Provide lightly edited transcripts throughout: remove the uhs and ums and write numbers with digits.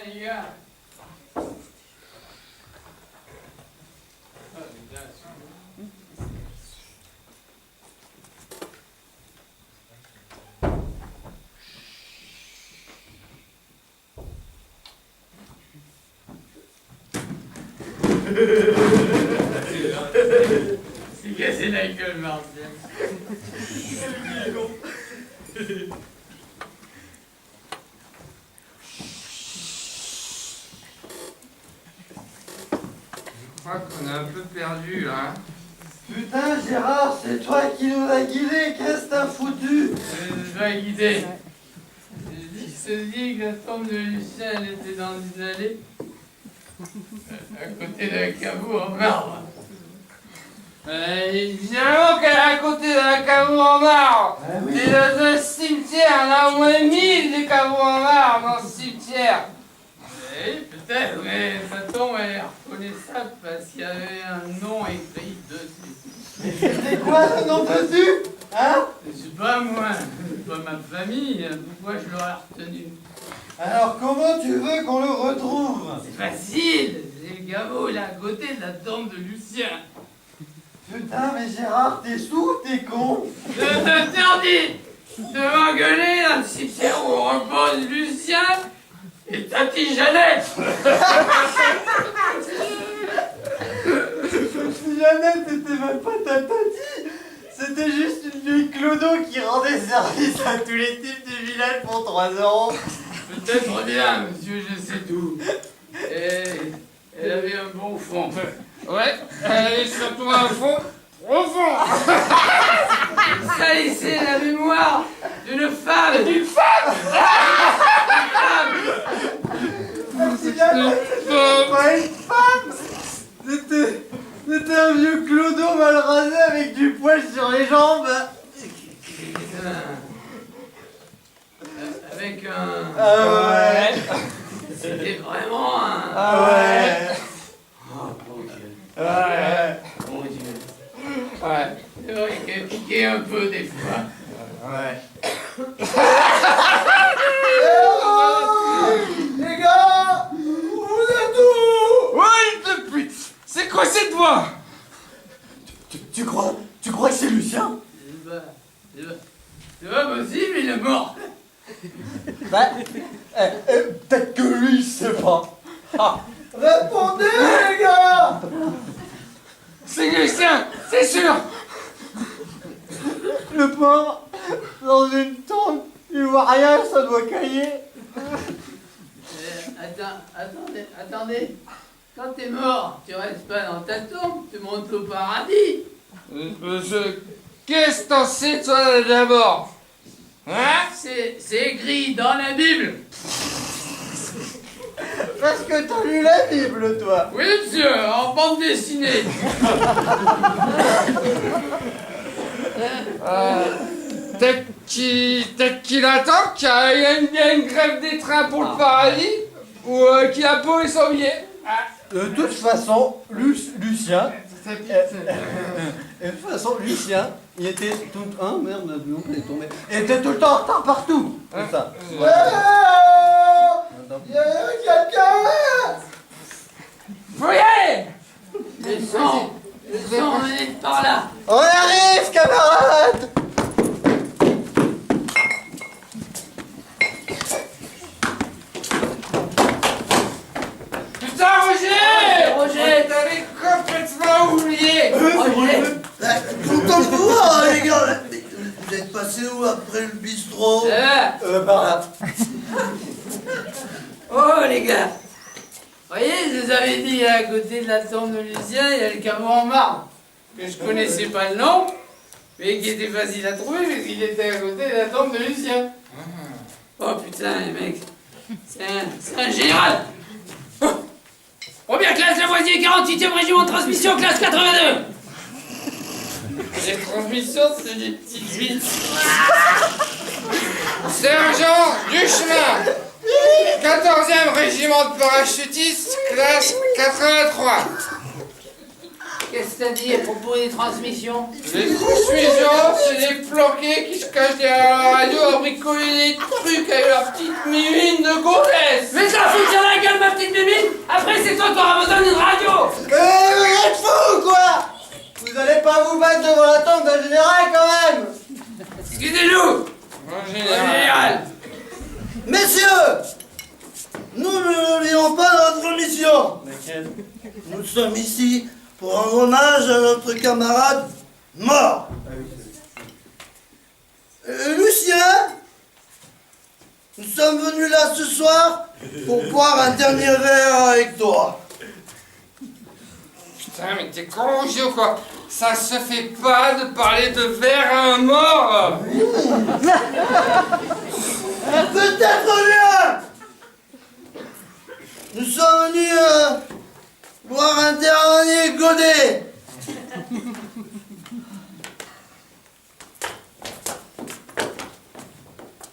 les gars. C'est cassé la gueule, Martial. Je crois qu'on a un peu perdu, là. Putain, Gérard, c'est toi qui nous as guidés, qu'est-ce que t'as foutu? Je vais guider. Il se dit que la tombe de Lucien, elle était dans une allée, à côté d'un caveau en marbre. Évidemment qu'elle est à côté d'un caveau en marbre. Ah oui. Et dans un cimetière, on a au moins 1000 des caveaux en marbre dans ce cimetière. Oui, peut-être, mais sa tombe elle est reconnaissable parce qu'il y avait un nom écrit dessus. C'était quoi le nom dessus? Hein? Je sais pas moi, c'est pas ma famille, pourquoi je l'aurais retenu? Alors comment tu veux qu'on le retrouve? C'est facile, c'est le caveau, il est à côté de la tombe de Lucien. Putain, mais Gérard, t'es sous, t'es con? Je t'interdis de m'engueuler dans le cimetière où repose Lucien et Tati Jeannette. Si Jeannette n'était même pas ta tati, c'était juste une vieille clodo qui rendait service à tous les types du village pour 3 €. Peut-être bien, monsieur, je sais tout. Et elle avait un bon fond. Ouais, elle avait surtout un fond profond. Ça laissait la mémoire d'une femme. D'une femme. Si Jeannette c'était pas une femme, c'était un vieux clodo mal rasé avec du poil sur les jambes. Avec un... Ah ouais. C'était vraiment un... Ah ouais. Oh, mon Dieu. Ouais. Mon Dieu. Ouais. C'est vrai qu'elle piquait un peu des fois. Ouais. Les gars, vous êtes où? Ouais, de pute! C'est quoi cette voix? Tu crois que c'est Lucien? C'est pas possible, il est mort. Bah, peut-être que lui, il sait pas. Ah. Répondez, les gars! C'est Lucien, c'est sûr! Le pauvre, dans une tombe, il voit rien, ça doit cailler. Attendez. Quand t'es mort, tu restes pas dans ta tombe, tu montes au paradis. Qu'est-ce que t'en sais, toi, d'abord? Hein? C'est écrit dans la Bible. Parce que t'as lu la Bible, toi. Oui, monsieur, en bande dessinée. Peut-être qu'il attend qu'il y a une grève des trains pour le paradis, ou qu'il a paumé son billet. De toute façon, Lucien... de toute façon, Lucien, il était tout... Hein, merde, non, il est tombé. Il était tout le temps en retard partout. C'est ça. Quelqu'un! Faut y aller! Le sang, on est par là. On arrive, camarades! Putain, Roger! Roger! T'avais complètement oublié! Roger! Content-toi, les gars! Vous êtes passé où après le bistrot? Par là. Oh les gars! Voyez, je vous avais dit, à côté de la tombe de Lucien, il y a le caveau en marbre, que je connaissais pas le nom, mais qui était facile à trouver, parce qu'il était à côté de la tombe de Lucien. Oh putain, les mecs, c'est un général! Oh. Première classe, Lavoisier, 48e régiment de transmission, classe 82! Les transmissions, c'est des petites vitres. Sergent Duchemin, 14e régiment de parachutistes, classe 83. Qu'est-ce que t'as dit à propos des transmissions? Les transmissions, c'est des planqués qui se cachent derrière la radio à bricoler des trucs avec leur petite mimine de gonzesse. Mais ça fout la t'inquiète. Nous sommes ici pour rendre hommage à notre camarade mort. Lucien, nous sommes venus là ce soir pour boire un dernier verre avec toi. Putain, mais t'es con ou quoi? Ça se fait pas de parler de verre à un mort. Peut-être bien. Nous sommes venus boire un dernier godet.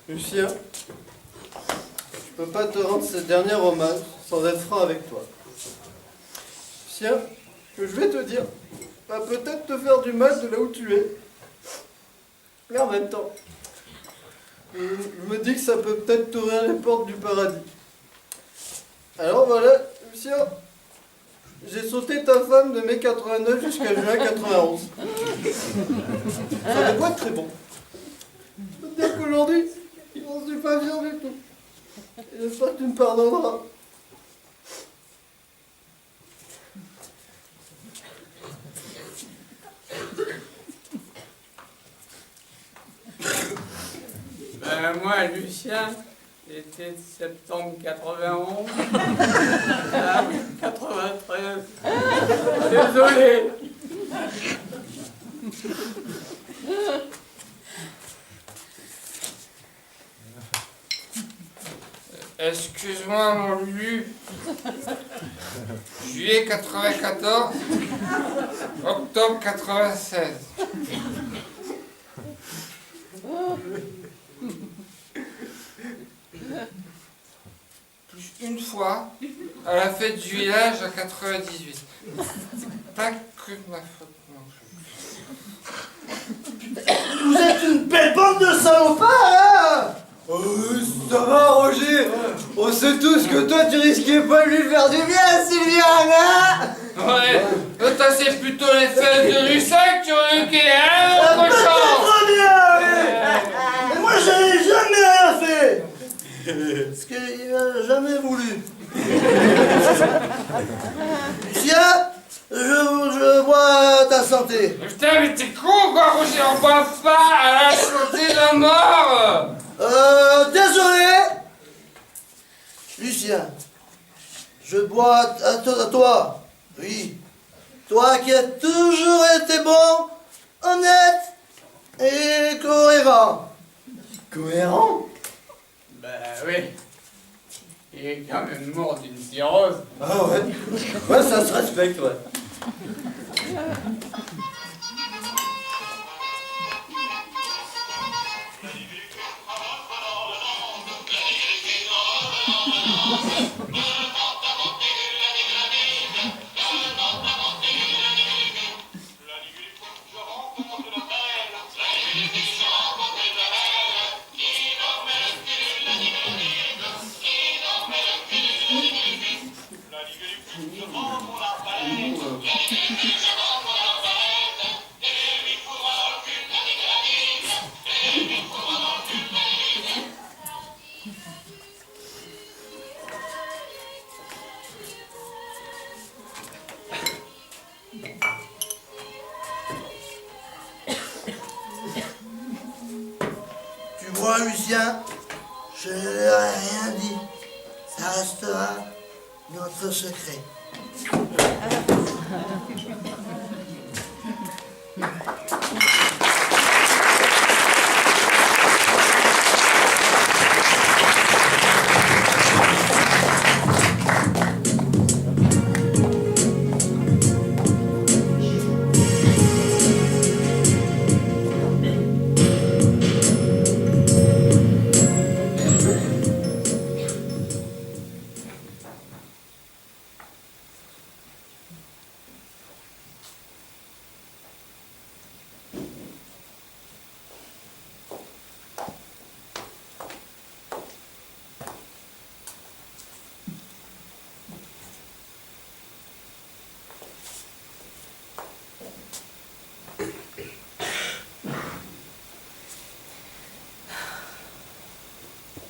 Lucien, je peux pas te rendre ce dernier hommage sans être franc avec toi. Lucien, ce que je vais te dire va peut-être te faire du mal de là où tu es. Mais en même temps, je me dis que ça peut peut-être t'ouvrir les portes du paradis. Alors voilà, Lucien, j'ai sauté ta femme de mai 89 jusqu'à juin 91. Ça va pas être très bon. Je peux te dire qu'aujourd'hui, j'en suis pas bien du tout. Et j'espère que tu me pardonneras. Ben moi, Lucien, j'étais de septembre 91 à 93. Désolé. Excuse-moi, mon Lulu. Juillet 94, octobre 96. Plus une fois à la fête du village à 98. Pas que de ma faute non plus. Vous êtes une belle bande de salopards, hein? Ça va, Roger? On sait tous que toi, tu risquais pas de lui faire du bien, Sylviane, hein? Ouais, toi c'est plutôt les fêtes de Lussac que tu requais, hein, autre Peut-être chance. bien, oui. Mais moi, je n'ai jamais rien fait. Parce qu'il n'a jamais voulu. Lucien, je bois ta santé. Putain, mais t'es con quoi, Roger, on boit pas à la santé d'un mort. Désolé. Lucien, je bois à toi. Oui. Toi qui as toujours été bon, honnête et cohérent. Cohérent? Ben oui. Il est quand même mort d'une cirrhose. Ah ouais? Ouais, ça se respecte, ouais. Tu vois, Lucien, je ne leur ai rien dit. Ça restera notre secret.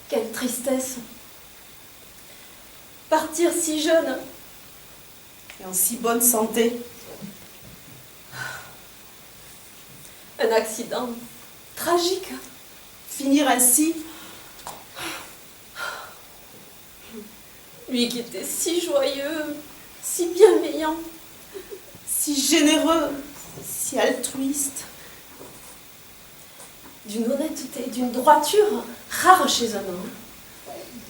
Quelle tristesse. Partir si jeune. et en si bonne santé. Un accident tragique. Finir ainsi, Lui qui était si joyeux, si bienveillant. si généreux, si altruiste. D'une honnêteté, d'une droiture rare chez un homme.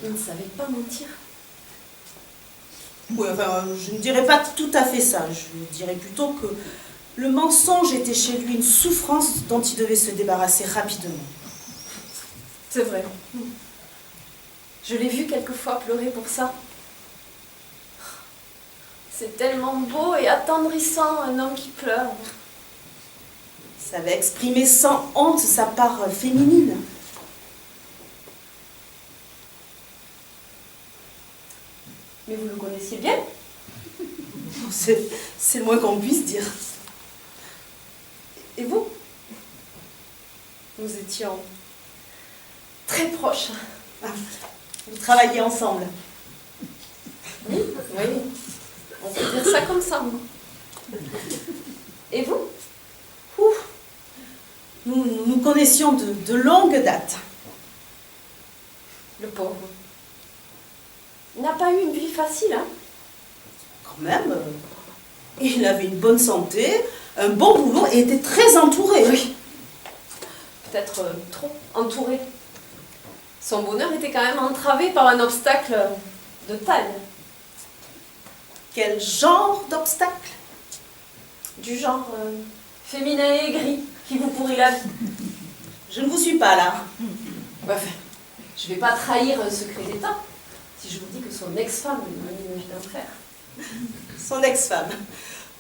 Il ne savait pas mentir. Oui, enfin, je ne dirais pas tout à fait ça. Je dirais plutôt que le mensonge était chez lui une souffrance dont il devait se débarrasser rapidement. C'est vrai. Je l'ai vu quelquefois pleurer pour ça. C'est tellement beau et attendrissant, un homme qui pleure. Il savait exprimer sans honte sa part féminine. Mais vous le connaissiez bien? C'est le moins qu'on puisse dire. Et vous? Nous étions très proches. Vous travaillez ensemble. Oui, on peut dire ça comme ça. Et vous? Ouf. Nous nous connaissions de longue date. Le pauvre. Il n'a pas eu une vie facile, hein? Quand même, il avait une bonne santé, un bon boulot et était très entouré. Oui. Peut-être trop entouré. Son bonheur était quand même entravé par un obstacle de taille. Quel genre d'obstacle? Du genre féminin et aigri qui vous pourrit la vie. Je ne vous suis pas là. Enfin, je ne vais pas trahir un secret d'État si je vous dis que son ex-femme lui a mis une vie d'un frère. Son ex-femme.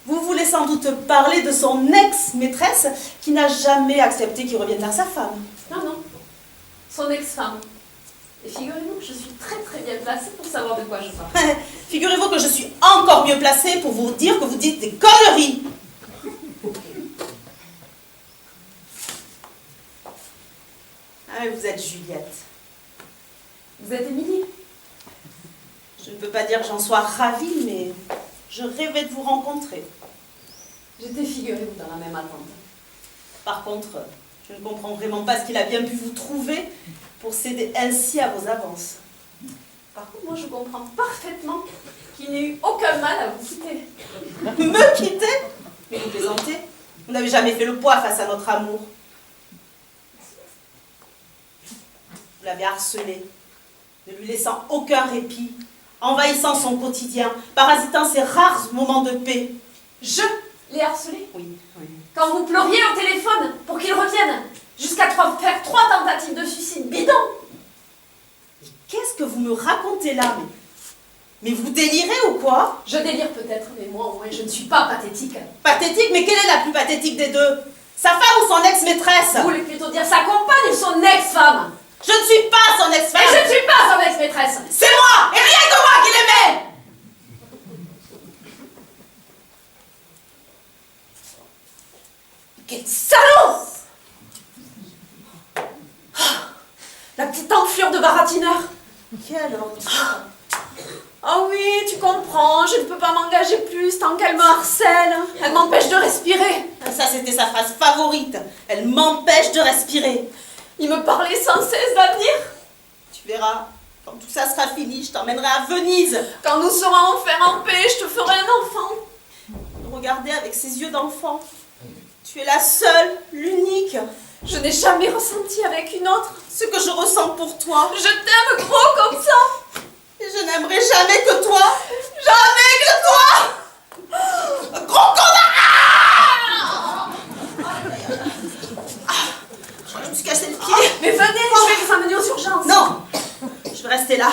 Vous voulez sans doute parler de son ex-maîtresse qui n'a jamais accepté qu'il revienne vers sa femme. Non, non. Son ex-femme. Et figurez-vous que je suis très très bien placée pour savoir de quoi je parle. Figurez-vous que je suis encore mieux placée pour vous dire que vous dites des conneries. Ah, vous êtes Juliette. Vous êtes Émilie? Je ne peux pas dire que j'en sois ravie, mais je rêvais de vous rencontrer. J'étais figurez-vous dans la même attente. Par contre, je ne comprends vraiment pas ce qu'il a bien pu vous trouver pour céder ainsi à vos avances. Par contre, moi je comprends parfaitement qu'il n'ait eu aucun mal à vous quitter. Me quitter? Mais vous plaisantez? Vous n'avez jamais fait le poids face à notre amour. Vous l'avez harcelé, ne lui laissant aucun répit, envahissant son quotidien, parasitant ses rares moments de paix. Je l'ai harcelé? Oui. Quand vous pleuriez au téléphone pour qu'il revienne, jusqu'à faire 3 tentatives de suicide bidon. Qu'est-ce que vous me racontez là? Mais vous délirez ou quoi? Je délire peut-être, mais moi au moins je ne suis pas pathétique. Pathétique? Mais quelle est la plus pathétique des deux? Sa femme ou son ex-maîtresse? Vous voulez plutôt dire sa compagne ou son ex-femme? Je ne suis pas son ex-femme! Et je ne suis pas son ex-maîtresse! C'est moi! Et rien que moi qui l'aimais! Quel salaud! La petite enflure de baratineur! Quelle horreur! Ah oui, tu comprends, je ne peux pas m'engager plus tant qu'elle me harcèle. Elle m'empêche de respirer. Ça, c'était sa phrase favorite. Elle m'empêche de respirer. Il me parlait sans cesse d'avenir. Tu verras, quand tout ça sera fini, je t'emmènerai à Venise. Quand nous serons enfin en paix, je te ferai un enfant. Me regarder avec ses yeux d'enfant. Tu es la seule, l'unique. Je n'ai jamais ressenti avec une autre Ce que je ressens pour toi. Je t'aime gros comme ça. Et je n'aimerai jamais que toi. Jamais que toi. Gros connard! Je me suis cassé le pied. Mais venez, je vais vous amener aux urgences. Non, je vais rester là,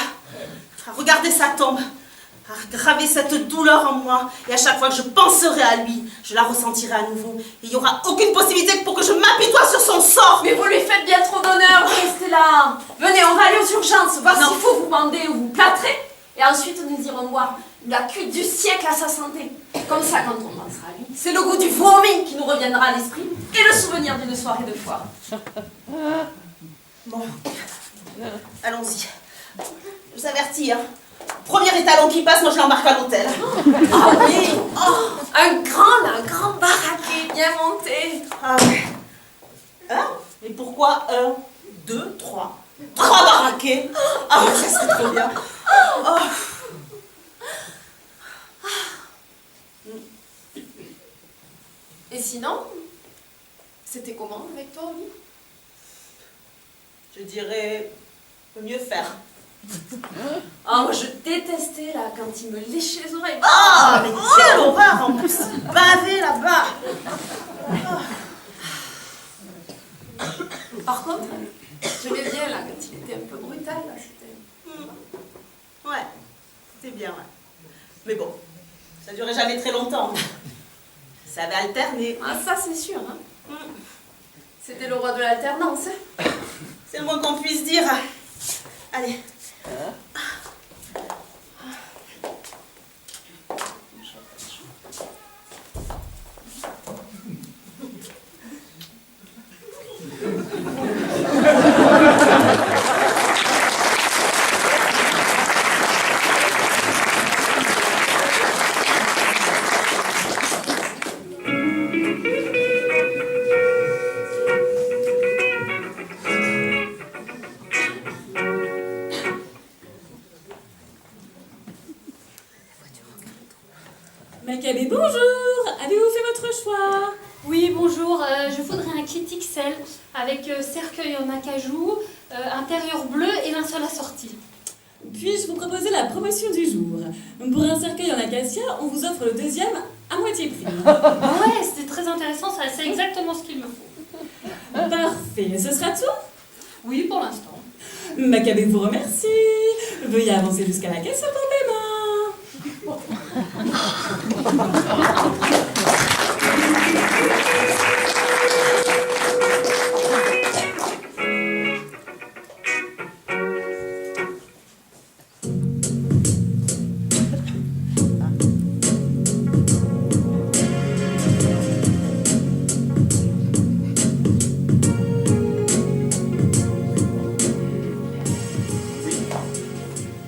à regarder sa tombe, à graver cette douleur en moi. Et à chaque fois que je penserai à lui, je la ressentirai à nouveau. Et il n'y aura aucune possibilité pour que je m'apitoie sur son sort. Mais vous lui faites bien trop d'honneur, vous restez là. Venez, on va aller aux urgences, voir Non. s'il faut vous bander ou vous plâtrer. Et ensuite, nous irons boire la cuite du siècle à sa santé. Comme ça, quand on pensera à lui, c'est le goût du vomi qui nous reviendra à l'esprit et le souvenir d'une soirée de foire. Bon, allons-y. Je vous avertis, hein. Premier étalon qui passe, moi je l'embarque à l'hôtel. Ah oui, oh, un grand baraquet bien monté. Ah ouais. Hein? Et pourquoi 1, 2, 3 3 baraquets? Ah, ça serait trop bien. Oh. Et sinon, c'était comment avec toi, oui? Je dirais, faut mieux faire. Ah, moi je détestais là quand il me léchait les oreilles. Ah, mais quelle horreur en plus, bavé là-bas. Par contre, j'aimais bien là quand il était un peu brutal là, c'était. Ouais, c'était bien, ouais. Mais bon, ça durait jamais très longtemps. Ça avait alterné. Ah, ça c'est sûr, hein. C'était le roi de l'alternance, hein. C'est le moins qu'on puisse dire. Allez. Macabé, bonjour! Avez-vous fait votre choix? Oui, bonjour, je voudrais un kit XL avec cercueil en acajou, intérieur bleu et linceul assorti. Puis-je vous proposer la promotion du jour? Pour un cercueil en acacia, on vous offre le deuxième à moitié prix. Ouais, c'était très intéressant, ça c'est exactement ce qu'il me faut. Parfait, ce sera tout? Oui, pour l'instant. Macabé vous remercie. Veuillez avancer jusqu'à la caisse pour paiement.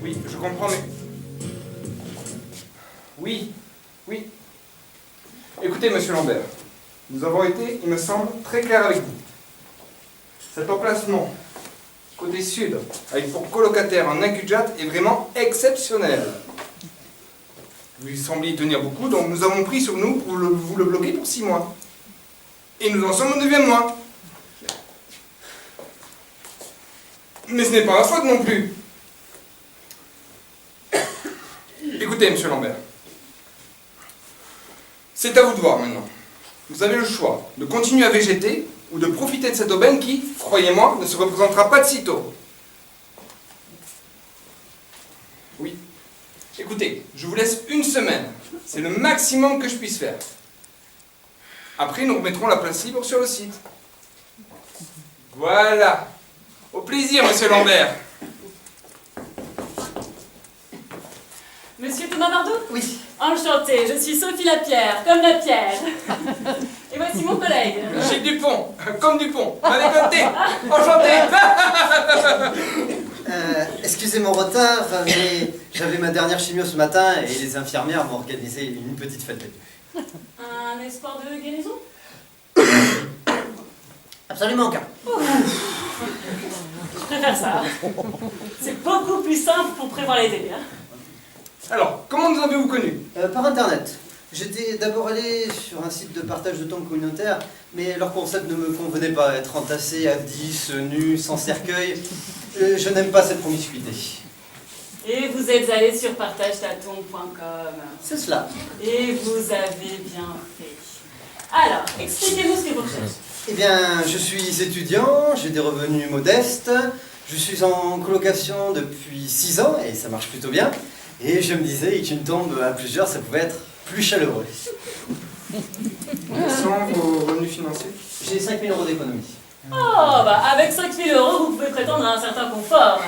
Oui, je comprends, mais... Oui. Écoutez, monsieur Lambert, nous avons été, il me semble, très clairs avec vous. Cet emplacement, côté sud, avec pour colocataire un incujat, est vraiment exceptionnel. Vous semblez y tenir beaucoup, donc nous avons pris sur nous pour vous le bloquer pour 6 mois. Et nous en sommes au 9e mois. Mais ce n'est pas ma faute non plus. Écoutez, monsieur Lambert, c'est à vous de voir maintenant. Vous avez le choix de continuer à végéter ou de profiter de cette aubaine qui, croyez-moi, ne se représentera pas de sitôt. Oui. Écoutez, je vous laisse 1 semaine. C'est le maximum que je puisse faire. Après, nous remettrons la place libre sur le site. Voilà. Au plaisir, monsieur Lambert. Monsieur Thomas Bardot? Oui. Enchantée, je suis Sophie Lapierre, comme la pierre. Et voici mon collègue. Gilles Dupont, comme Dupont. Allez, côté. Enchanté. Excusez mon retard, mais j'avais ma dernière chimio ce matin et les infirmières m'ont organisé une petite fête. Un espoir de guérison? Absolument aucun. Je préfère ça. C'est beaucoup plus simple pour prévoir les délais. Alors, comment nous avez-vous connus? Par internet. J'étais d'abord allé sur un site de partage de tombes communautaires, mais leur concept ne me convenait pas. Être entassé à 10, nu, sans cercueil, je n'aime pas cette promiscuité. Et vous êtes allé sur partagetatombe.com. C'est cela. Et vous avez bien fait. Alors, expliquez-nous ce que vous recherchez. Eh bien, je suis étudiant, j'ai des revenus modestes, je suis en colocation depuis 6 ans et ça marche plutôt bien. Et je me disais qu'une tombe à plusieurs, ça pouvait être plus chaleureux. Sans vos revenus financiers? J'ai 5 000 € d'économie. Oh, bah avec 5 000 €, vous pouvez prétendre à un certain confort.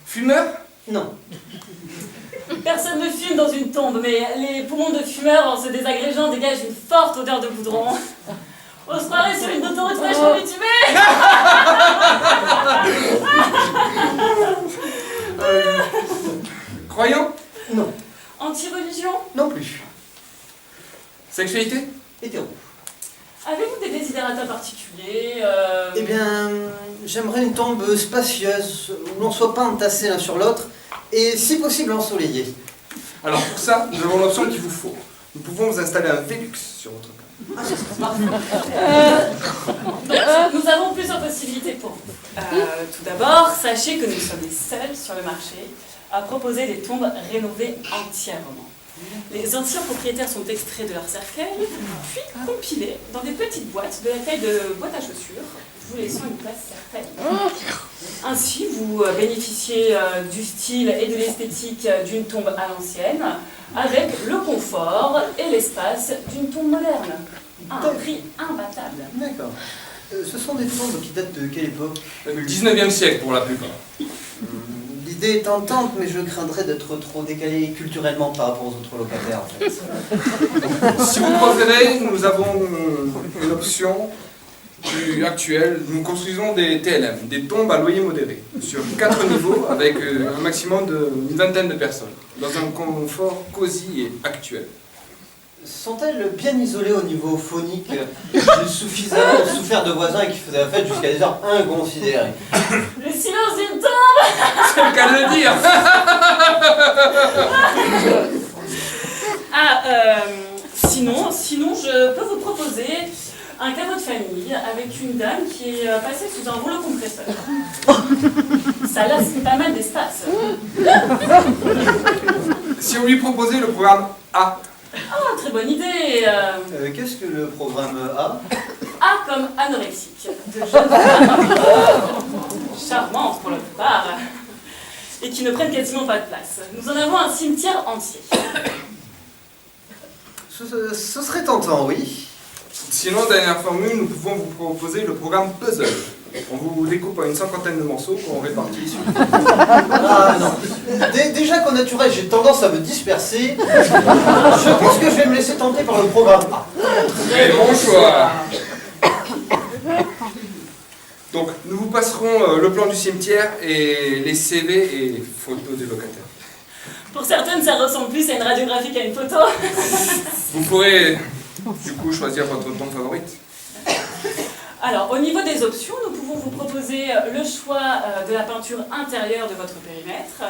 Fumeur? Non. Personne ne fume dans une tombe, mais les poumons de fumeurs, en se désagrégeant, dégagent une forte odeur de goudron. On se croirait sur une autoroute fraîchement bitumée. Croyant? Non, Anti-religion? non plus. Sexualité? Hétéro. Avez-vous des désidératas particuliers Eh bien, j'aimerais une tombe spacieuse, où l'on ne soit pas entassés l'un sur l'autre, et si possible ensoleillé. Alors pour ça, nous avons l'option qu'il vous faut. Nous pouvons vous installer un Vélux sur votre plan. Donc, nous avons plusieurs possibilités pour vous. Tout d'abord, sachez que nous sommes les seuls sur le marché à proposer des tombes rénovées entièrement. Les anciens propriétaires sont extraits de leur cercueil, puis compilés dans des petites boîtes de la taille de boîte à chaussures, vous laissant une place certaine. Ainsi, vous bénéficiez du style et de l'esthétique d'une tombe à l'ancienne, avec le confort et l'espace d'une tombe moderne, à un prix imbattable. D'accord. Ce sont des tombes qui datent de quelle époque? Du 19e siècle pour la plupart. L'idée est tentante, mais je craindrais d'être trop décalé culturellement par rapport aux autres locataires, en fait. Si vous préférez, nous avons une option plus actuelle. Nous construisons des TLM, des tombes à loyer modéré, sur 4 niveaux avec un maximum d'une vingtaine de personnes, dans un confort cosy et actuel. Sont-elles bien isolées au niveau phonique? J'ai suffisamment souffert de voisins qui faisaient la fête jusqu'à des heures inconsidérées. Le silence d'une tombe! C'est le cas de le dire. Sinon, je peux vous proposer un cadeau de famille avec une dame qui est passée sous un rouleau compresseur. Ça laisse pas mal d'espace. Si on lui proposait le programme A. Ah, très bonne idée. Qu'est-ce que le programme A? A comme anorexique, de jeunes femmes charmantes pour la plupart, et qui ne prennent quasiment pas de place. Nous en avons un cimetière entier. Ce serait tentant, oui. Sinon, dernière formule, nous pouvons vous proposer le programme Puzzle. On vous découpe en une cinquantaine de morceaux qu'on répartit sur... Ah non. Déjà qu'au naturel, j'ai tendance à me disperser. Je pense que je vais me laisser tenter par le programme A. Très bon choix. Donc, nous vous passerons le plan du cimetière et les CV et photos des locataires. Pour certaines, ça ressemble plus à une radiographie qu'à une photo. Vous pourrez, du coup, choisir votre tombe favorite. Alors, au niveau des options, nous pouvons vous proposer le choix de la peinture intérieure de votre périmètre,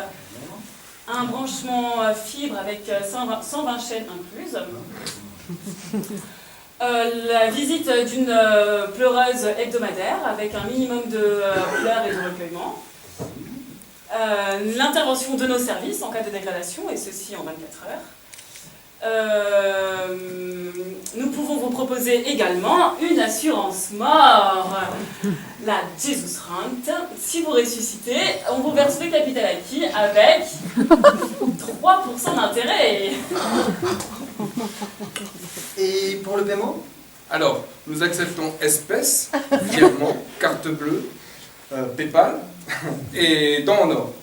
un branchement fibre avec 120 chaînes incluses, la visite d'une pleureuse hebdomadaire avec un minimum de pleurs et de recueillement, l'intervention de nos services en cas de dégradation, et ceci en 24 heures. Nous pouvons vous proposer également une assurance mort, la Jesus Rent. Si vous ressuscitez, on vous verse le capital acquis avec 3% d'intérêt. Et pour le paiement? Alors, nous acceptons espèces, virement, carte bleue, PayPal et dents en or.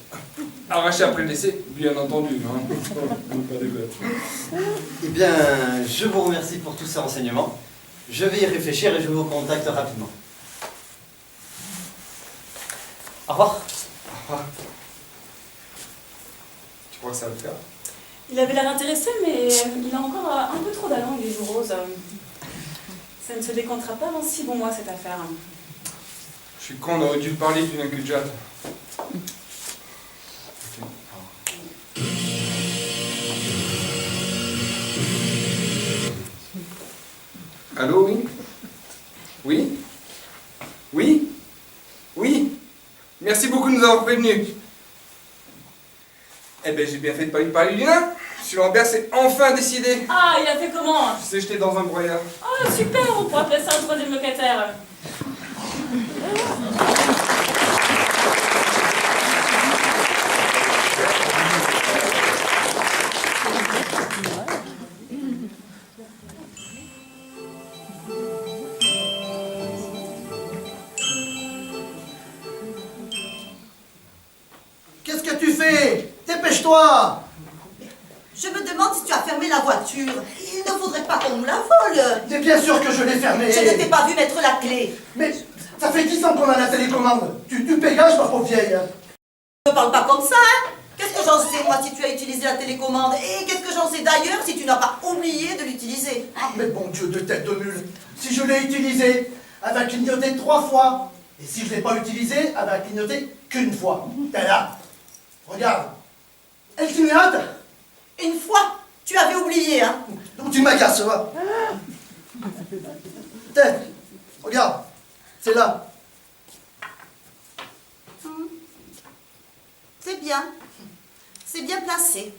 Arraché après le décès, bien entendu. Hein. Pas des bêtes. Eh bien, je vous remercie pour tous ces renseignements. Je vais y réfléchir et je vous contacte rapidement. Au revoir. Au revoir. Tu crois que ça va le faire? Il avait l'air intéressé, mais il a encore un peu trop d'allants, les joues roses. Ça ne se décomptera pas avant 6 bons mois, cette affaire. Je suis con, on aurait dû parler d'une inculjate. Allô, oui? Oui? Oui? Oui? Merci beaucoup de nous avoir prévenus. Eh ben, j'ai bien fait de pas lui parler du nain. M. Lambert s'est enfin décidé. Ah, il a fait comment? Il s'est jeté dans un broyat. Ah, super, on pourra placer un 3e locataire. Qu'est-ce que tu fais? Dépêche-toi! Je me demande si tu as fermé la voiture. Il ne faudrait pas qu'on nous la vole. Mais bien sûr que je l'ai fermé! Je ne t'ai pas vu mettre la clé. Mais ça fait 10 ans qu'on a la télécommande. Tu pégages, ma pauvre vieille. Ne parle pas comme ça, hein? Qu'est-ce que que j'en sais, moi, si tu as utilisé la télécommande? Et qu'est-ce que j'en sais d'ailleurs si tu n'as pas oublié de l'utiliser? Ah, mais bon Dieu de tête de mule, si je l'ai utilisé, elle va clignoter 3 fois. Et si je ne l'ai pas utilisé, elle va clignoter qu'une fois. T'es là. Regarde. Elle clignote. Une fois? Tu avais oublié, hein? Donc tu m'agaces, va. Tiens, regarde. C'est là. C'est bien. C'est bien placé.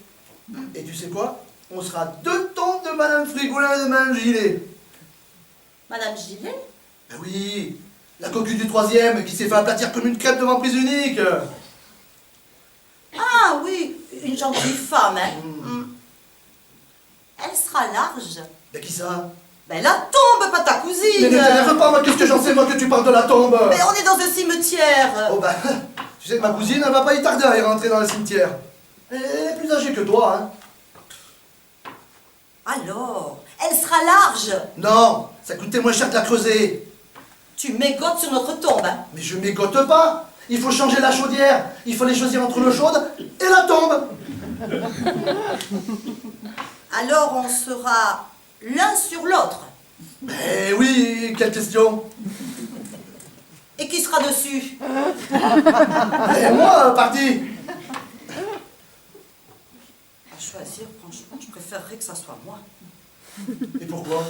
Et tu sais quoi? On sera 2 tonnes de Madame Frigolin et de Madame Gilet. Madame Gilet? Ben oui, la cocu du 3e qui s'est fait aplatir comme une crêpe devant prise unique. Ah oui, une gentille femme, hein? Elle sera large. Ben qui ça? Ben la tombe, pas ta cousine. Mais ne t'énerve pas, moi, qu'est-ce que j'en sais, moi, que tu parles de la tombe? Mais on est dans un cimetière. Oh ben, tu sais que ma cousine, elle va pas y tarder à y rentrer dans le cimetière. Elle est plus âgée que toi, hein. Alors, elle sera large. Non, ça coûtait moins cher de la creuser. Tu mégotes sur notre tombe, hein? Mais je mégote pas. Il faut changer la chaudière. Il fallait choisir entre l'eau chaude et la tombe. Alors on sera l'un sur l'autre. Ben oui, quelle question. Et qui sera dessus? Et moi, parti. À choisir, franchement, je préférerais que ça soit moi. Et pourquoi?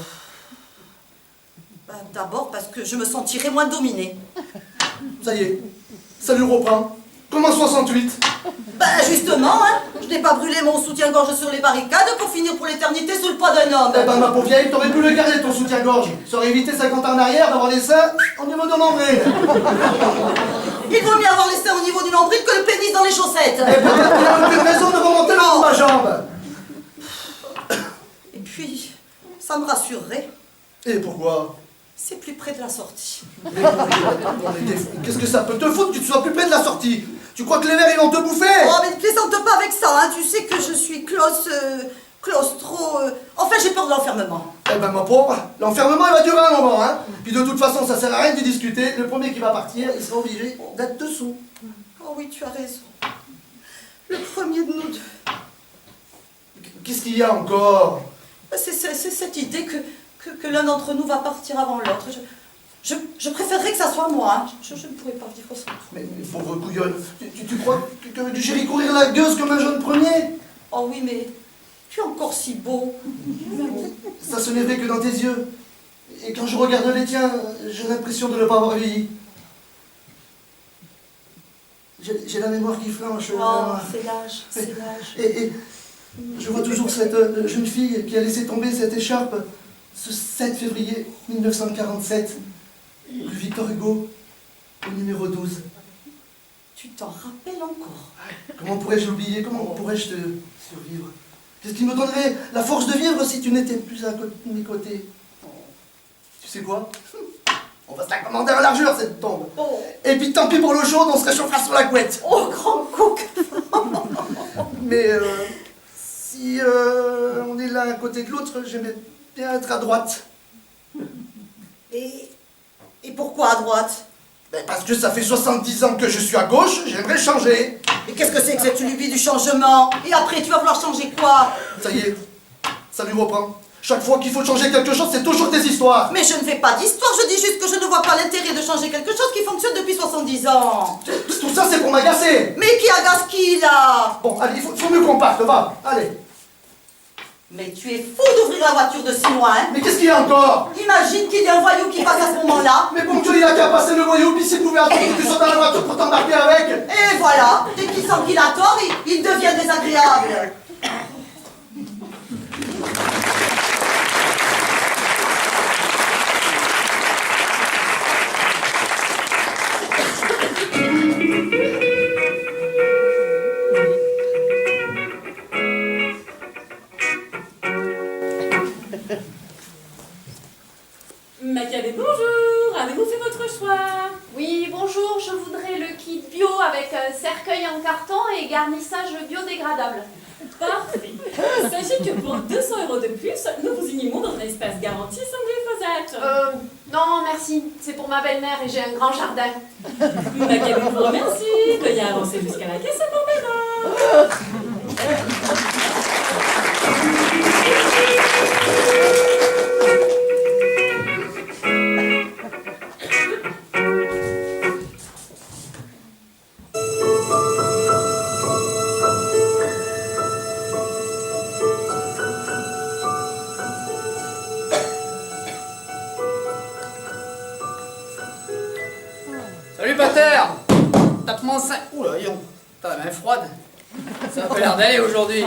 Ben, d'abord parce que je me sentirais moins dominée. Ça y est, ça lui reprend. Comme en 68. Ben justement, hein, je n'ai pas brûlé mon soutien-gorge sur les barricades pour finir pour l'éternité sous le poids d'un homme. Eh ben ma pauvre vieille, t'aurais pu le garder ton soutien-gorge. Ça aurait évité 50 ans en arrière d'avoir des seins au niveau de nombril. Il vaut mieux avoir les seins au niveau du nombril que le pénis dans les chaussettes. Et peut-être qu'il n'y a aucune raison de remonter le long de ma jambe. Et puis, ça me rassurerait. Et pourquoi? C'est plus près de la sortie. Qu'est-ce que ça peut te foutre que tu sois plus près de la sortie? Tu crois que les vers ils vont te bouffer? Oh, mais ne plaisante pas avec ça, hein. Tu sais que je suis claustro... Enfin, j'ai peur de l'enfermement. Eh ben ma pauvre, l'enfermement il va durer un moment, hein. Puis de toute façon, ça sert à rien de discuter. Le premier qui va partir, il sera obligé d'être dessous. Oh oui, tu as raison. Le premier de nous deux. Qu'est-ce qu'il y a encore? C'est cette idée que l'un d'entre nous va partir avant l'autre. Je préférerais que ça soit moi, hein. Je ne pourrais pas vivre sans toi. Mais pauvre couillonne, tu crois que j'irai courir la gueuse comme un jeune premier? Oh oui, mais tu es encore si beau. Ça se n'est vrai que dans tes yeux. Et quand je regarde les tiens, j'ai l'impression de ne pas avoir vieilli. J'ai la mémoire qui flanche. Oh, c'est l'âge, c'est l'âge. Et je vois toujours cette jeune fille qui a laissé tomber cette écharpe ce 7 février 1947, rue Victor Hugo, au numéro 12. Tu t'en rappelles encore? Comment pourrais-je l'oublier? Comment pourrais-je te survivre? Qu'est-ce qui me donnerait la force de vivre si tu n'étais plus à mes côtés? Tu sais quoi? On va se la commander à largeur, cette tombe. Oh. Et puis tant pis pour l'eau chaude, on se réchauffera sur la couette. Oh, grand cook. Mais si on est l'un à côté de l'autre, j'aimais bien être à droite. Et pourquoi à droite? Ben parce que ça fait 70 ans que je suis à gauche, j'aimerais changer. Et qu'est-ce que c'est que cette lubie du changement? Et après, tu vas vouloir changer quoi? Ça y est, ça lui reprend. Chaque fois qu'il faut changer quelque chose, c'est toujours des histoires. Mais je ne fais pas d'histoire, je dis juste que je ne vois pas l'intérêt de changer quelque chose qui fonctionne depuis 70 ans. Tout ça, c'est pour m'agacer. Mais qui agace qui, là? Bon, allez, il faut mieux qu'on parte, va, allez. Mais tu es fou d'ouvrir la voiture de 6 mois, hein? Mais qu'est-ce qu'il y a encore? Imagine qu'il y a un voyou qui passe à ce moment-là. Mais bon Dieu, il a qu'à passer le voyou, puis s'il pouvait attendre que tu sois dans la voiture pour t'embarquer avec. Et voilà, dès qu'il sent qu'il a tort, il devient désagréable. Macabé, bonjour! Avez-vous fait votre choix? Oui, bonjour, je voudrais le kit bio avec cercueil en carton et garnissage biodégradable. Parfait. Sachez que pour 200 € de plus, nous vous inhumons dans un espace garanti sans glyphosate. Non, merci, c'est pour ma belle-mère et j'ai un grand jardin. Macabé vous remercie. Veuillez avancer jusqu'à la caisse à mon paiement. Salut Pater! Tape-moi 5. Oula, yon. T'as la main froide. Ça a pas l'air d'aller aujourd'hui.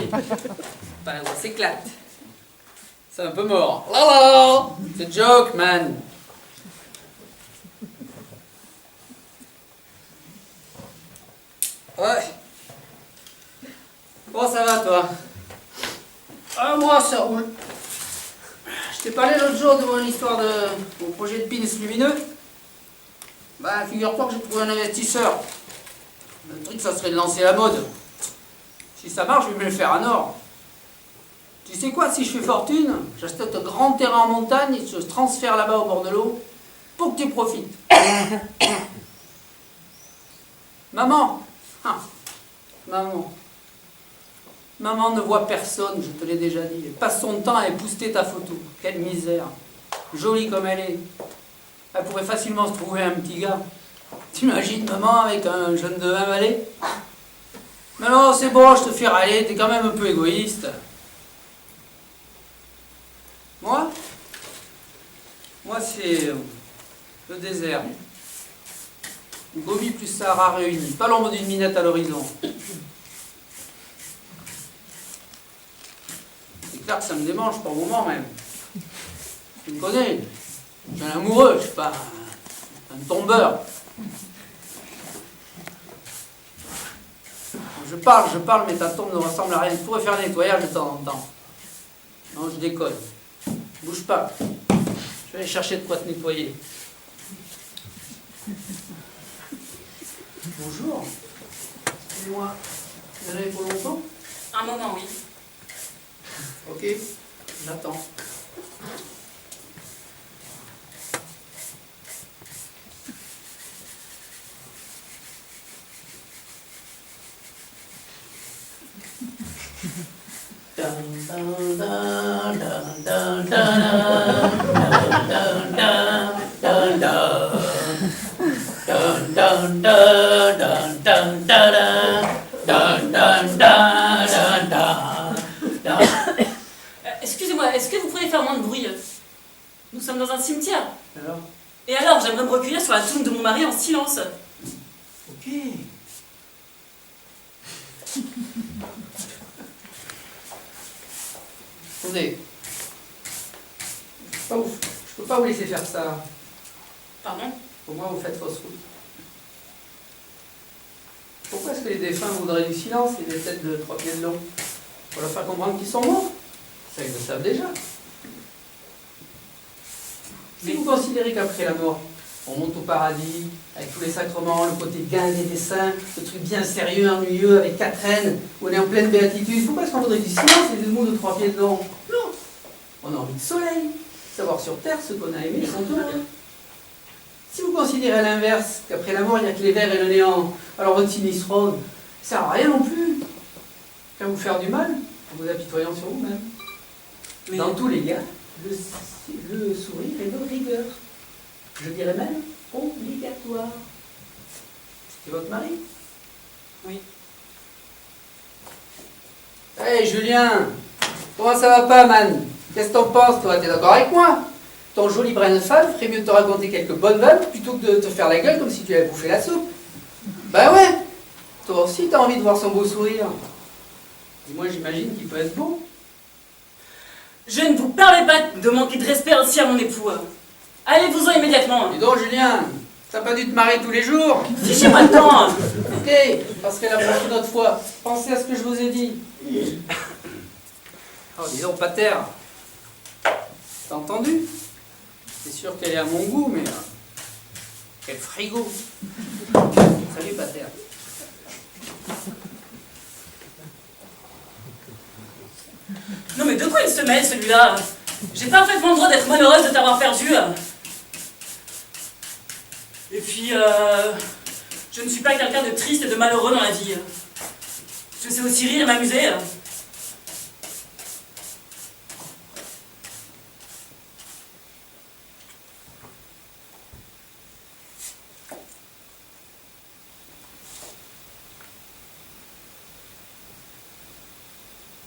Pas la voix s'éclate. C'est un peu mort. La la! C'est joke, man. Ouais. Bon, ça va, toi? Ah, moi, ça roule. Je t'ai parlé l'autre jour de mon histoire de mon projet de pins lumineux. Bah, figure-toi que j'ai trouvé un investisseur. Le truc, ça serait de lancer la mode. Si ça marche, je vais me le faire en or. Tu sais quoi, si je fais fortune, j'achète un grand terrain en montagne et je transfère là-bas au bord de l'eau pour que tu profites. Maman, maman. Maman ne voit personne, je te l'ai déjà dit. Elle passe son temps à épouster ta photo. Quelle misère. Jolie comme elle est. Elle pourrait facilement se trouver un petit gars. T'imagines maman avec un jeune de 20 balais? Mais non, c'est bon, je te fais râler, t'es quand même un peu égoïste. Moi, c'est le désert. Gobi plus Sahara réunis, pas l'ombre d'une minette à l'horizon. C'est clair que ça me démange par moment même. Tu me connais, je suis un amoureux, je suis pas un tombeur. Je parle, mais ta tombe ne ressemble à rien. Tu pourrais faire un nettoyage de temps en temps. Non, je déconne. Bouge pas. Je vais aller chercher de quoi te nettoyer. Bonjour. Excusez-moi. Vous en avez pour longtemps? Un moment, oui. Ok, j'attends. Excusez-moi, est-ce que vous pourriez faire moins de bruit? Nous sommes dans un cimetière. Alors? Et alors, j'aimerais me recueillir sur la tombe de mon mari en silence. Ok. Attendez. Je peux pas vous laisser faire ça. Pardon? Pour moi, vous faites fausse route. Pourquoi est-ce que les défunts voudraient du silence et des têtes de 3 pieds de long? Pour leur faire comprendre qu'ils sont morts. Ça, ils le savent déjà. Si vous considérez qu'après la mort, on monte au paradis, avec tous les sacrements, le côté guindé des saints, le truc bien sérieux, ennuyeux, avec 4 reines, où on est en pleine béatitude, pourquoi est-ce qu'on voudrait du silence et des mots de 3 pieds de long? Non. On a envie de soleil, savoir sur terre ce qu'on a aimé et sont heureux. Si vous considérez à l'inverse, qu'après la mort, il n'y a que les vers et le néant, alors votre sinistre rôde, ça ne sert à rien non plus. Qu'à vous faire du mal, en vous apitoyant sur vous-même. Mais... Dans tous les cas, le sourire est de rigueur. Je dirais même obligatoire. C'est votre mari? Oui. Hey Julien, comment ça va pas, man? Qu'est-ce que t'en penses, toi? T'es d'accord avec moi? Ton joli brin de femme ferait mieux de te raconter quelques bonnes vannes plutôt que de te faire la gueule comme si tu avais bouffé la soupe. Ben ouais, toi aussi t'as envie de voir son beau sourire. Et moi j'imagine qu'il peut être beau. Je ne vous permets pas de manquer de respect ainsi à mon époux. Allez-vous-en immédiatement. Dis donc Julien, t'as pas dû te marrer tous les jours? Fichez-moi le temps. Ok, parce qu'elle a prochaine autre fois. Pensez à ce que je vous ai dit. Oh, dis donc, Pater. T'as entendu? C'est sûr qu'elle est à mon goût, mais... quel frigo. Salut, Pater. Non mais de quoi il se mêle celui-là? J'ai parfaitement le droit d'être malheureuse de t'avoir perdu. Et puis, je ne suis pas quelqu'un de triste et de malheureux dans la vie. Je sais aussi rire et m'amuser.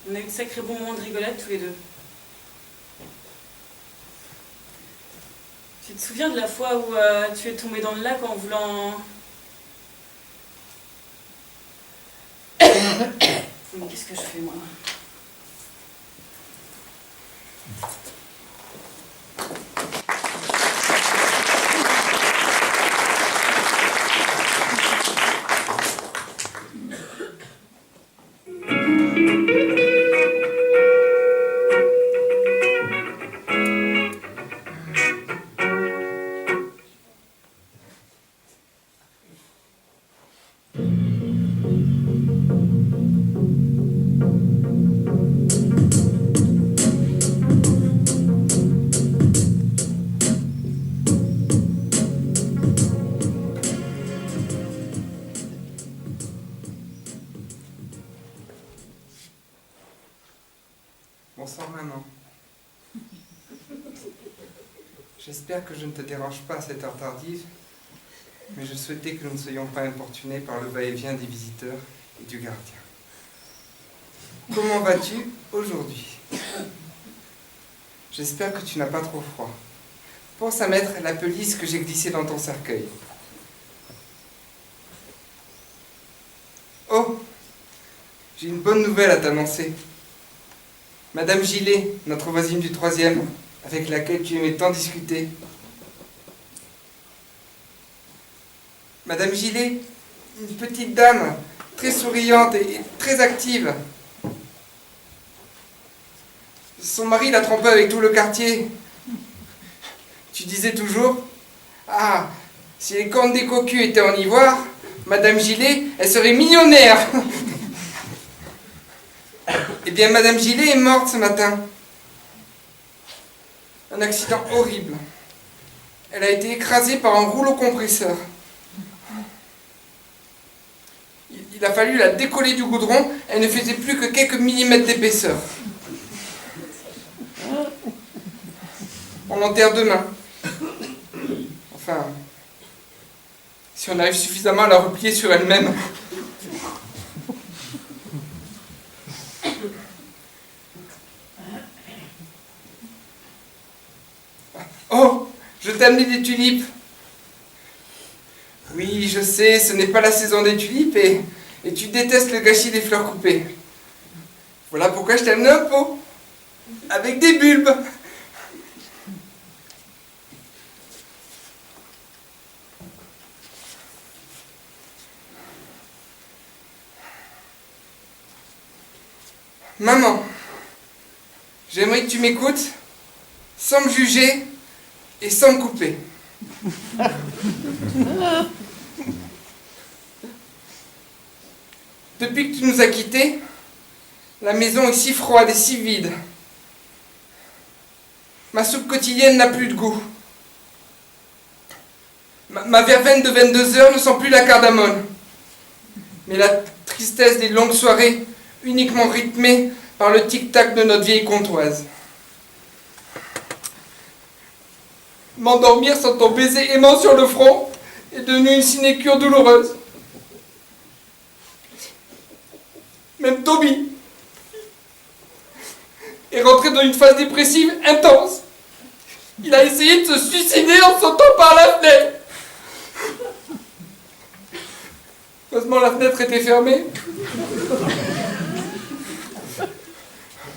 On a eu de sacrés bons moments de rigolade tous les deux. Tu te souviens de la fois où tu es tombé dans le lac en voulant... Mais qu'est-ce que je fais, moi? Bonsoir maman. J'espère que je ne te dérange pas à cette heure tardive, mais je souhaitais que nous ne soyons pas importunés par le va-et-vient des visiteurs et du gardien. Comment vas-tu aujourd'hui? J'espère que tu n'as pas trop froid. Pense à mettre la pelisse que j'ai glissée dans ton cercueil. Oh, j'ai une bonne nouvelle à t'annoncer. Madame Gillet, notre voisine du 3e, avec laquelle tu aimais tant discuter. Madame Gillet, une petite dame, très souriante et très active. Son mari l'a trompée avec tout le quartier. Tu disais toujours, ah, si les cornes des cocus étaient en ivoire, Madame Gillet, elle serait millionnaire. Eh bien, Madame Gillet est morte ce matin. Un accident horrible. Elle a été écrasée par un rouleau compresseur. Il a fallu la décoller du goudron. Elle ne faisait plus que quelques millimètres d'épaisseur. On l'enterre demain. Enfin, si on arrive suffisamment à la replier sur elle-même. Oh, je t'ai amené des tulipes. Oui, je sais, ce n'est pas la saison des tulipes et tu détestes le gâchis des fleurs coupées. Voilà pourquoi je t'ai amené un pot, avec des bulbes. Maman, j'aimerais que tu m'écoutes sans me juger et sans me couper. Depuis que tu nous as quittés, la maison est si froide et si vide. Ma soupe quotidienne n'a plus de goût. Ma verveine de 22 heures ne sent plus la cardamone. Mais la tristesse des longues soirées, uniquement rythmées par le tic-tac de notre vieille comptoise. M'endormir sans ton baiser aimant sur le front est devenu une sinécure douloureuse. Même Toby est rentré dans une phase dépressive intense. Il a essayé de se suicider en sautant par la fenêtre. Heureusement, la fenêtre était fermée.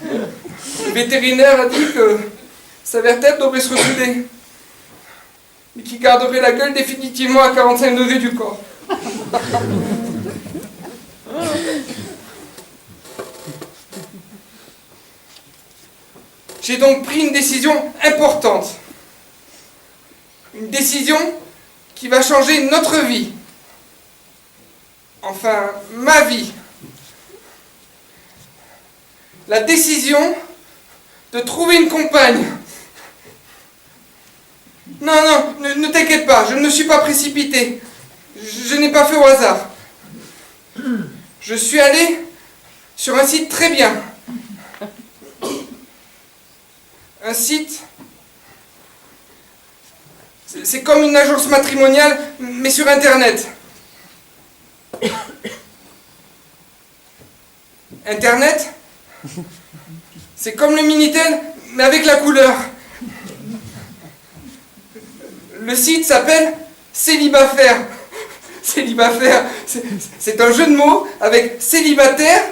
Le vétérinaire a dit que sa vertèbre devrait se ressouder, mais qui garderait la gueule définitivement à 45 degrés du corps. J'ai donc pris une décision importante. Une décision qui va changer notre vie. Enfin, ma vie. La décision de trouver une compagne. Non, ne t'inquiète pas, je ne me suis pas précipité. Je n'ai pas fait au hasard. Je suis allé sur un site très bien. Un site... C'est comme une agence matrimoniale, mais sur Internet. Internet, c'est comme le Minitel, mais avec la couleur. Le site s'appelle Célibaffaire. Célibaffaire, c'est un jeu de mots avec célibataire,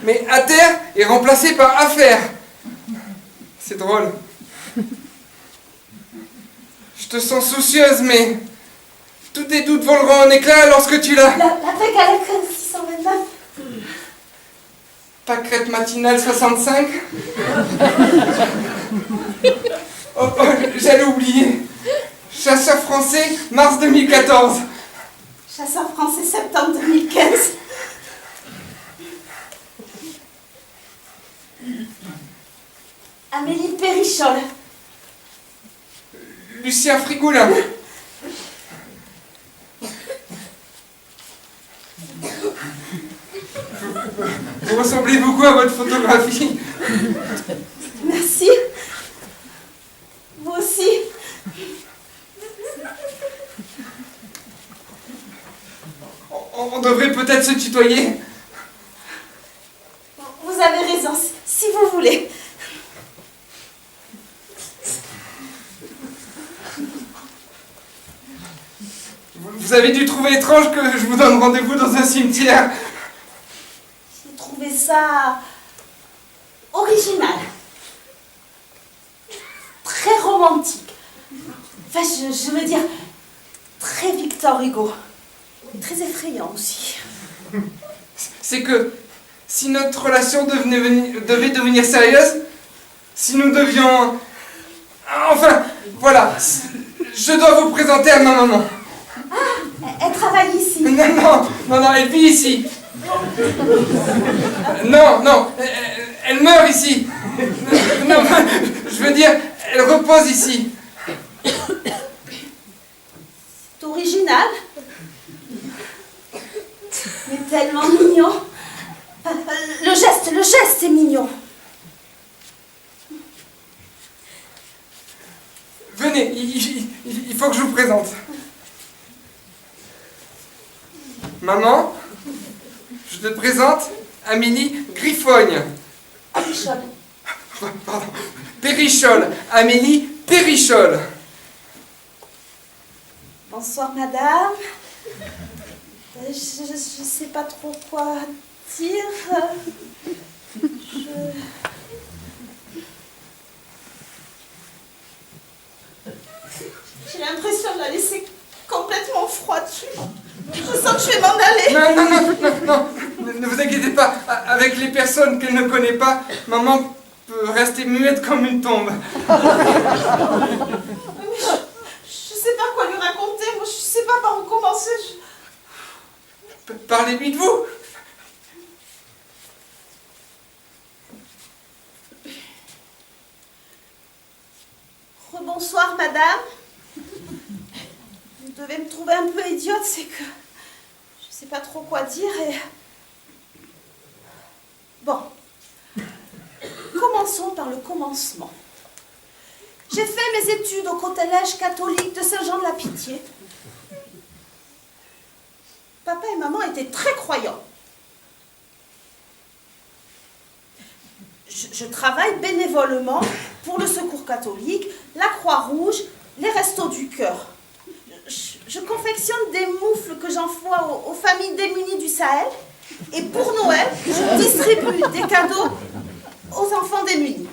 mais à terre est remplacé par affaire. C'est drôle. Je te sens soucieuse, mais tous tes doutes voleront en éclats lorsque tu l'as. La PEC à l'école 629. Pâquerette matinale 65. Oh, j'allais oublier. Chasseur français, mars 2014. Chasseur français, septembre 2015. Amélie Périchol. Lucien Frigoulin. Vous ressemblez beaucoup à votre photographie. Merci. Vous aussi. On devrait peut-être se tutoyer. Vous avez raison, si vous voulez. Vous avez dû trouver étrange que je vous donne rendez-vous dans un cimetière. J'ai trouvé ça original. Très romantique. Enfin, je veux dire, très Victor Hugo. Très effrayant aussi. C'est que si notre relation devait devenir sérieuse, si nous devions... Enfin, voilà, je dois vous présenter à ma maman. Elle travaille ici. Non, elle vit ici. Non, elle meurt ici. Non, je veux dire, elle repose ici. C'est original. Mais tellement mignon. Le geste est mignon. Venez, il faut que je vous présente. Maman, je te présente Amélie Griffogne. Périchol. Pardon. Périchol. Amélie Périchol. Bonsoir, madame. Je sais pas trop quoi dire. J'ai l'impression de la laisser complètement froide. Je sens que je vais m'en aller. Non. Ne vous inquiétez pas. Avec les personnes qu'elle ne connaît pas, maman peut rester muette comme une tombe. Mais je sais pas quoi lui raconter. Moi, je sais pas par où commencer. Parlez-lui de vous. Rebonsoir, madame. Vous devez me trouver un peu idiote, c'est que je sais pas trop quoi dire et... Bon. Commençons par le commencement. J'ai fait mes études au collège catholique de Saint-Jean-de-la-Pitié. Papa et maman étaient très croyants. Je travaille bénévolement pour le Secours catholique, la Croix-Rouge, les Restos du Cœur. Je confectionne des moufles que j'envoie aux familles démunies du Sahel. Et pour Noël, je distribue des cadeaux aux enfants démunis.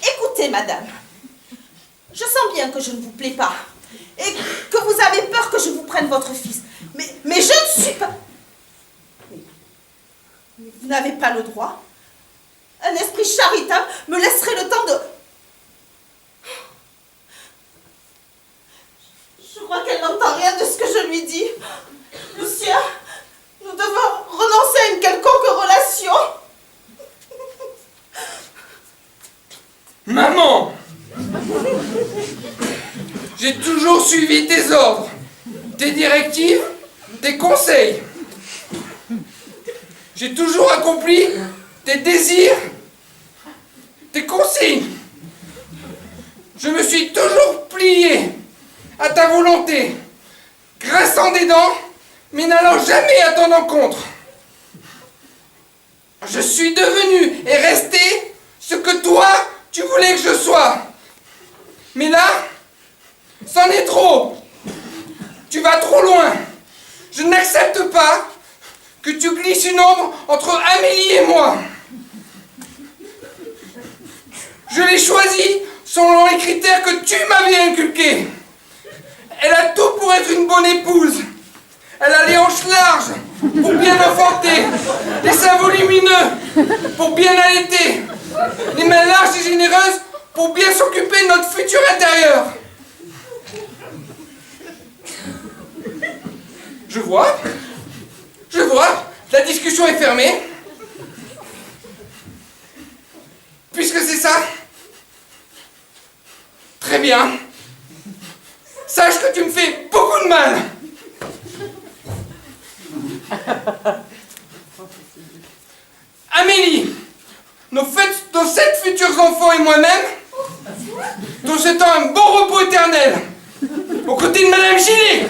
Écoutez, madame, je sens bien que je ne vous plais pas et que vous avez peur que je vous prenne votre fils. Mais je ne suis pas... Mais vous n'avez pas le droit. Un esprit charitable me laisserait le temps de... Je crois qu'elle n'entend rien de ce que je lui dis. Lucien, nous devons renoncer à une quelconque relation. Maman! J'ai toujours suivi tes ordres, tes directives, tes conseils. J'ai toujours accompli tes désirs, tes consignes. Je me suis toujours plié à ta volonté, grinçant des dents, mais n'allant jamais à ton encontre. Je suis devenu et resté ce que toi, tu voulais que je sois. Mais là, c'en est trop. Tu vas trop loin. Je n'accepte pas que tu glisses une ombre entre Amélie et moi. Je l'ai choisie selon les critères que tu m'avais inculqués. Elle a tout pour être une bonne épouse. Elle a les hanches larges pour bien enfanter, les seins volumineux pour bien allaiter, les mains larges et généreuses pour bien s'occuper de notre futur intérieur. Je vois, la discussion est fermée. Puisque c'est ça, très bien. Sache que tu me fais beaucoup de mal. Amélie, nos 7 futurs enfants et moi-même, nous souhaitons un bon repos éternel, aux côtés de Madame Gillet.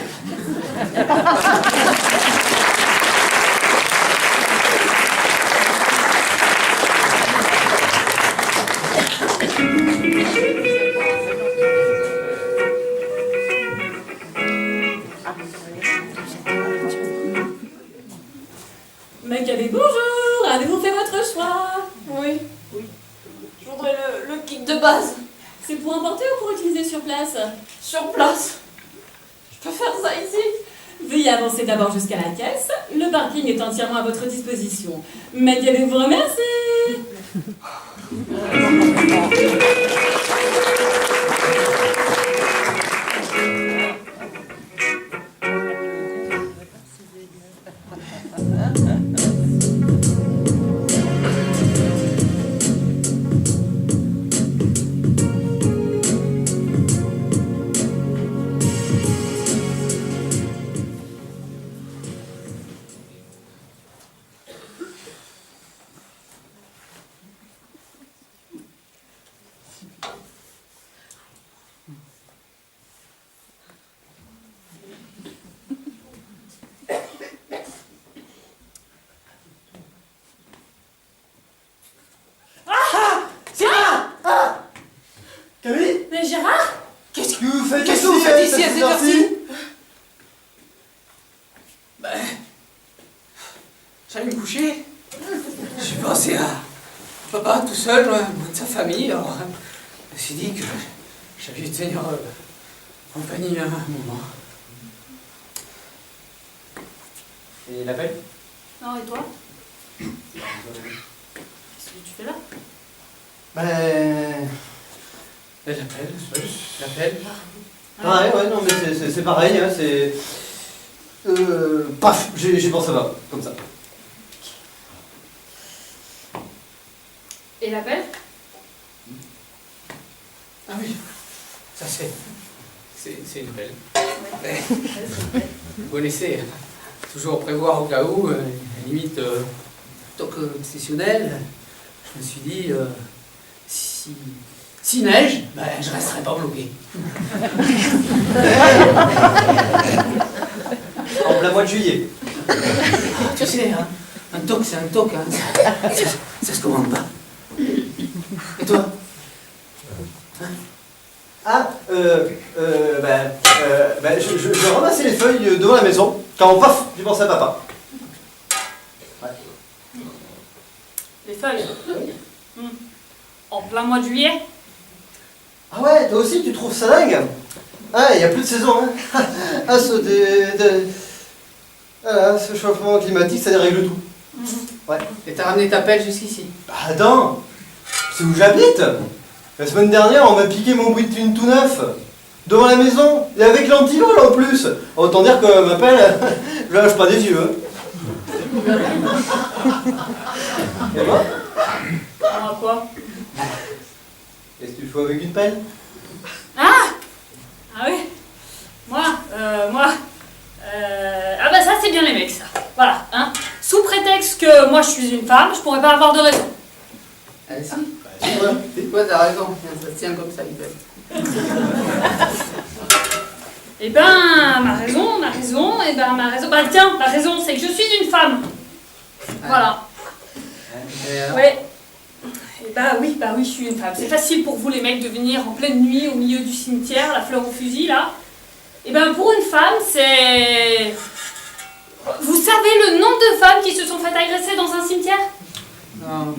Maccabée, bonjour! Avez-vous fait votre choix? Oui. Je voudrais le kit de base. C'est pour emporter ou pour utiliser sur place? Sur place. Je peux faire ça ici? Veuillez avancer d'abord jusqu'à la caisse. Le parking est entièrement à votre disposition. Maccabée vous remercie! Camille? Mais Gérard? Qu'est-ce que vous faites Qu'est-ce que vous faites ici à cette heure-ci? J'allais me coucher. J'ai pensé à papa tout seul, loin de sa famille. Alors, je me suis dit que j'allais tenir compagnie un moment. Et l'appel? Non, et toi? Qu'est-ce que tu fais là? Ben... L'appel. Ouais, non, mais c'est pareil, hein, c'est... paf, j'ai pensé à comme ça. Et l'appel? Ah oui, ça c'est une belle. Vous connaissez, toujours prévoir au cas où, limite, plutôt que obsessionnel, je me suis dit, si neige, ben, je resterai pas bloqué. En plein mois de juillet. Tu sais, hein, un toc c'est un toc, hein. Ça se commande pas. Et toi? Ah, je ramassais les feuilles devant la maison, quand paf, j'ai pensé à papa. Ouais. Les feuilles? En plein mois de juillet? Ah ouais, toi aussi tu trouves ça dingue? Ah, il n'y a plus de saison, hein. Ah, voilà, ce changement climatique, ça dérègle tout. Ouais. Et t'as ramené ta pelle jusqu'ici? Bah attends, c'est où j'habite? La semaine dernière, on m'a piqué mon bruit de thune tout neuf. Devant la maison, et avec l'antivol en plus. Autant dire que ma pelle, je la lâche pas des yeux. Hein. Et moi? Ah, quoi? Est-ce que tu fais avec une pelle? Ah! Ah oui? très bien les mecs, ça. Voilà, hein. Sous prétexte que moi je suis une femme, je pourrais pas avoir de raison. Ah si. Ouais, t'as raison. Ça se tient comme ça, il fait. Eh ben, ma raison, bah tiens, ma raison, c'est que je suis une femme. Voilà. Ouais. Et bah oui, je suis une femme. C'est facile pour vous les mecs de venir en pleine nuit au milieu du cimetière, la fleur au fusil là. Et ben pour une femme, c'est... Vous savez le nombre de femmes qui se sont fait agresser dans un cimetière? Non.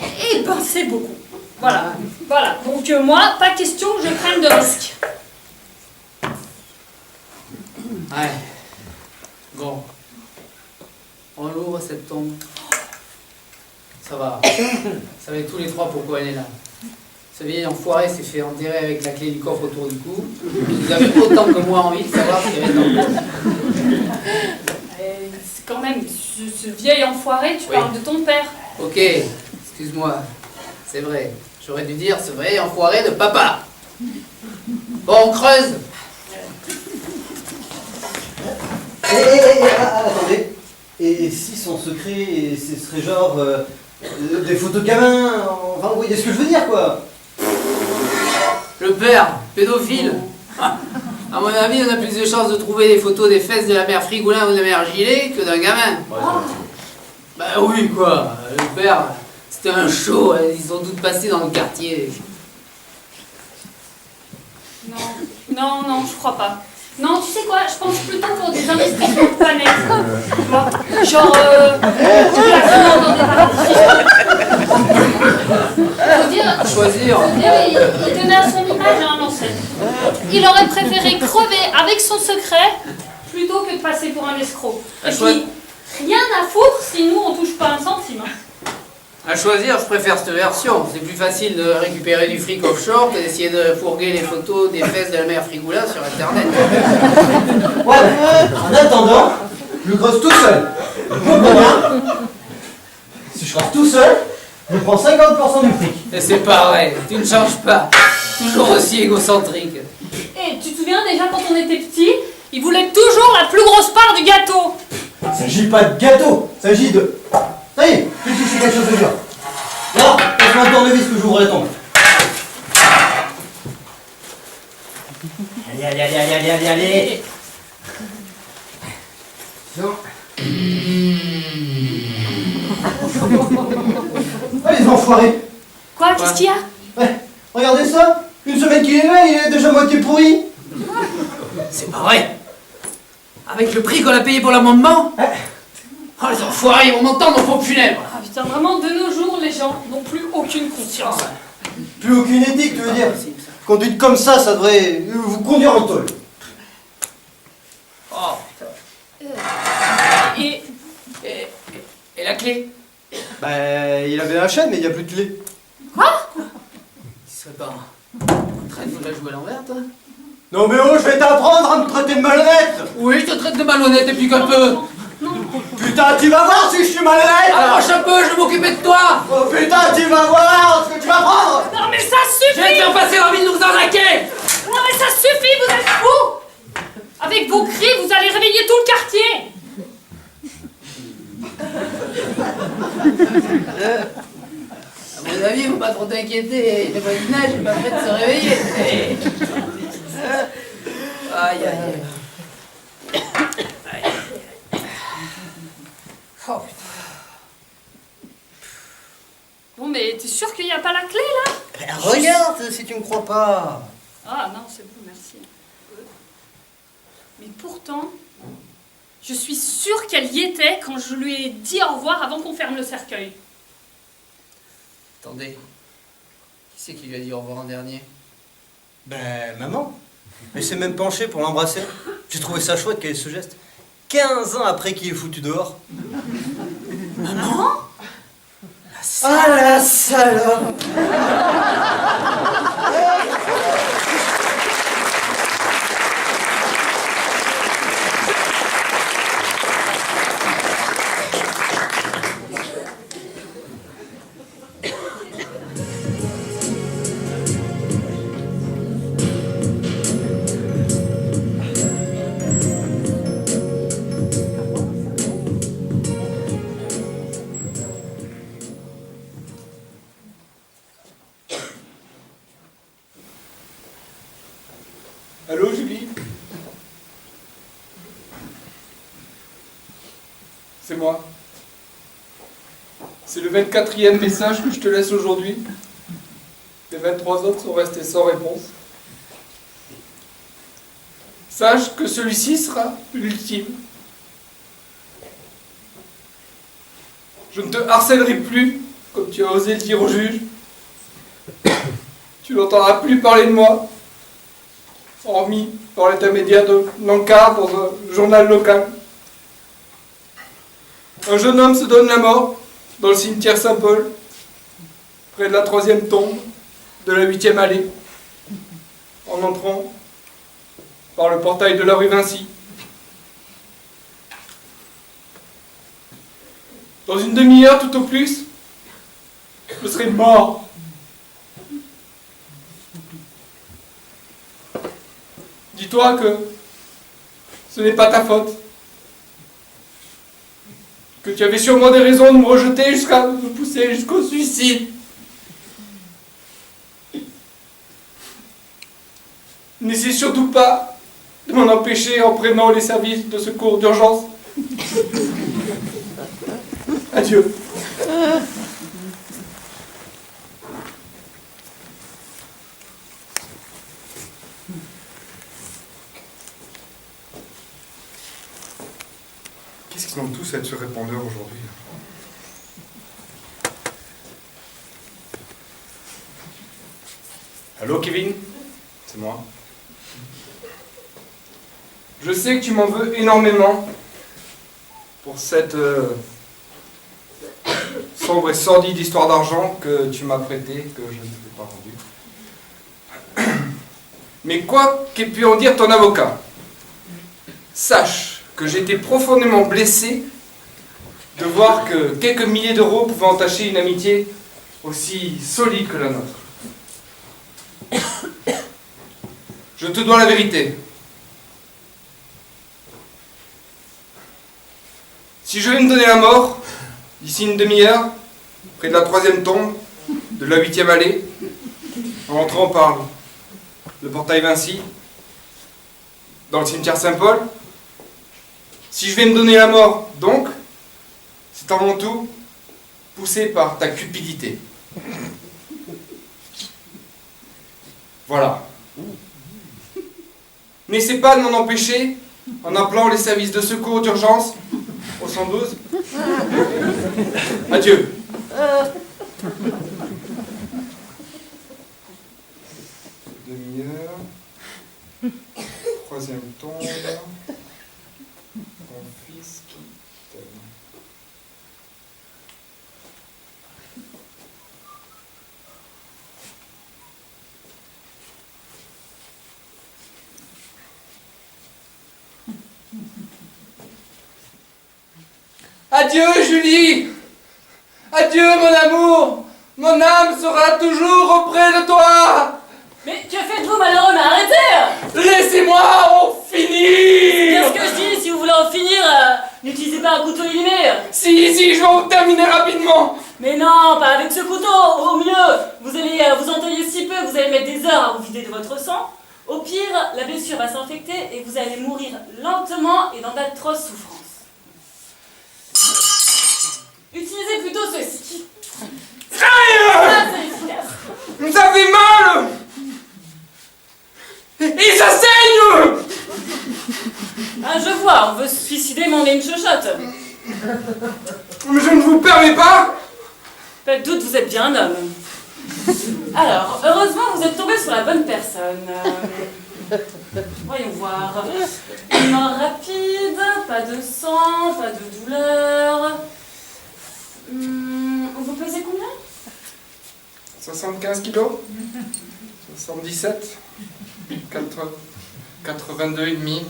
Eh ben c'est beaucoup. Voilà. Voilà. Donc moi, pas question que je prenne de risques. Ouais. Bon. On l'ouvre cette tombe. Ça va. Vous savez tous les trois pourquoi elle est là. Ce vieil enfoiré s'est fait enterrer avec la clé du coffre autour du cou. Vous avez autant que moi envie de savoir ce qu'il y avait dans le coffre. C'est quand même, ce vieil enfoiré, tu parles de ton père. Ok, excuse-moi. C'est vrai. J'aurais dû dire ce vieil enfoiré de papa. Bon, on creuse. Attendez. Et si son secret, ce serait genre des photos de gamins, enfin vous voyez ce que je veux dire quoi. Le père, pédophile. À mon avis, on a plus de chances de trouver des photos des fesses de la mère Frigoulin ou de la mère Gilet que d'un gamin. Bah oui quoi, le père, c'était un show, ils sont tous passés dans le quartier. Non, je crois pas. Non, tu sais quoi, je pense plutôt pour des investissements de planète. Tu vois, genre, placement dans des paradis. Faut dire, il tenait à son image à un ancêtre. Il aurait préféré crever avec son secret plutôt que de passer pour un escroc. Et puis, rien à foutre si nous on touche pas un centime. À choisir, je préfère cette version. C'est plus facile de récupérer du fric offshore que d'essayer de fourguer les photos des fesses de la mère Frigoula sur internet. Ouais, en attendant, je creuse tout seul. Je comprends bien. Si je creuse tout seul, je prends 50% du fric. Et c'est pareil, tu ne changes pas. Toujours aussi égocentrique. Et tu te souviens déjà quand on était petit, il voulait toujours la plus grosse part du gâteau. Il ne s'agit pas de gâteau, il s'agit de... Ça y est, j'ai touché quelque chose de dur. Là, passe-moi un tournevis que j'ouvre les tombes. Allez. Non. Ah, les enfoirés. Quoi, qu'est-ce qu'il y a? Ouais, regardez ça. Une semaine qu'il est là, il est déjà moitié pourri. C'est pas vrai. Avec le prix qu'on a payé pour l'amendement. Oh les enfoirés, ils vont m'entendre au faux funèbre. Ah putain, vraiment, de nos jours, les gens n'ont plus aucune conscience. Plus aucune éthique, tu veux dire? Conduite comme ça devrait vous conduire en tôle. Oh. Et la clé? Bah, il avait la chaîne, mais il n'y a plus de clé. Quoi? Il serait pas en train de nous la jouer à l'envers, toi? Non mais oh, je vais t'apprendre à me traiter de malhonnête. Oui, je te traite de malhonnête et puis qu'un peu. Putain, tu vas voir si je suis malhonnête. Arrange un peu, je vais m'occuper de toi. Oh putain, tu vas voir ce que tu vas prendre. Non mais ça suffit! Je vais te faire passer l'envie de nous arnaquer. Non mais ça suffit, vous êtes fous! Avec vos cris, vous allez réveiller tout le quartier! À mon avis, faut pas trop t'inquiéter, le voisinage est pas prêt de se réveiller. Aïe, aïe, aïe. Oh putain. Bon mais t'es sûr qu'il n'y a pas la clé là? Regarde si tu me crois pas. Ah non, c'est bon, merci. Mais pourtant, je suis sûre qu'elle y était quand je lui ai dit au revoir avant qu'on ferme le cercueil. Attendez. Qui c'est qui lui a dit au revoir en dernier? Ben, maman. Elle s'est même penchée pour l'embrasser. J'ai trouvé ça chouette qu'elle ait ce geste. 15 ans après qu'il est foutu dehors. Maman? Ah la salope. Allô, Julie? C'est moi. C'est le 24e message que je te laisse aujourd'hui. Les 23 autres sont restés sans réponse. Sache que celui-ci sera l'ultime. Je ne te harcèlerai plus, comme tu as osé le dire au juge. Tu n'entendras plus parler de moi, hormis par l'intermédiaire d'un encart dans un journal local. Un jeune homme se donne la mort dans le cimetière Saint-Paul, près de la 3e tombe de la 8e allée, en entrant par le portail de la rue Vinci. Dans une demi-heure tout au plus, je serai mort. Dis-toi que ce n'est pas ta faute. Que tu avais sûrement des raisons de me rejeter jusqu'à me pousser jusqu'au suicide. N'essaie surtout pas de m'en empêcher en prenant les services de secours d'urgence. Adieu. Qu'est-ce qu'ils ont tous à être sur répondeur aujourd'hui? Allô, Kevin? C'est moi. Je sais que tu m'en veux énormément pour cette sombre et sordide histoire d'argent que tu m'as prêtée, que je ne t'ai pas rendue. Mais quoi qu'ait pu en dire ton avocat, sache que j'ai été profondément blessé de voir que quelques milliers d'euros pouvaient entacher une amitié aussi solide que la nôtre. Je te dois la vérité. Si je vais me donner la mort, d'ici une demi-heure, près de la 3e tombe, de la 8e allée, en entrant par le portail Vinci, dans le cimetière Saint-Paul, si je vais me donner la mort, donc, c'est avant tout poussé par ta cupidité. Voilà. N'essaie pas de m'en empêcher en appelant les services de secours d'urgence au 112. Adieu. Demi-heure. 3e tombe. Mon fils qui t'aime. Adieu, Julie! Adieu, mon amour! Mon âme sera toujours auprès de toi! Mais que faites-vous, malheureux? Mais arrêtez! Laissez-moi en finir! Qu'est-ce que je dis? Si vous voulez en finir, n'utilisez pas un couteau illimé. Si, je vais en terminer rapidement! Mais non, pas avec ce couteau. Au mieux, vous allez vous entailler si peu, vous allez mettre des heures à vous vider de votre sang. Au pire, la blessure va s'infecter et vous allez mourir lentement et dans d'atroces souffrances. Utilisez plutôt ceci. Aïe! C'est efficace. Ça fait mal! Et ça saigne! Ah, je vois, on veut se suicider mais on est une chochotte. Mais je ne vous permets pas! Pas de doute, vous êtes bien un homme. Alors, heureusement, vous êtes tombé sur la bonne personne. Voyons voir. Une mort rapide, pas de sang, pas de douleur. Vous pesez combien? 75 kilos? 77? 82 et demi?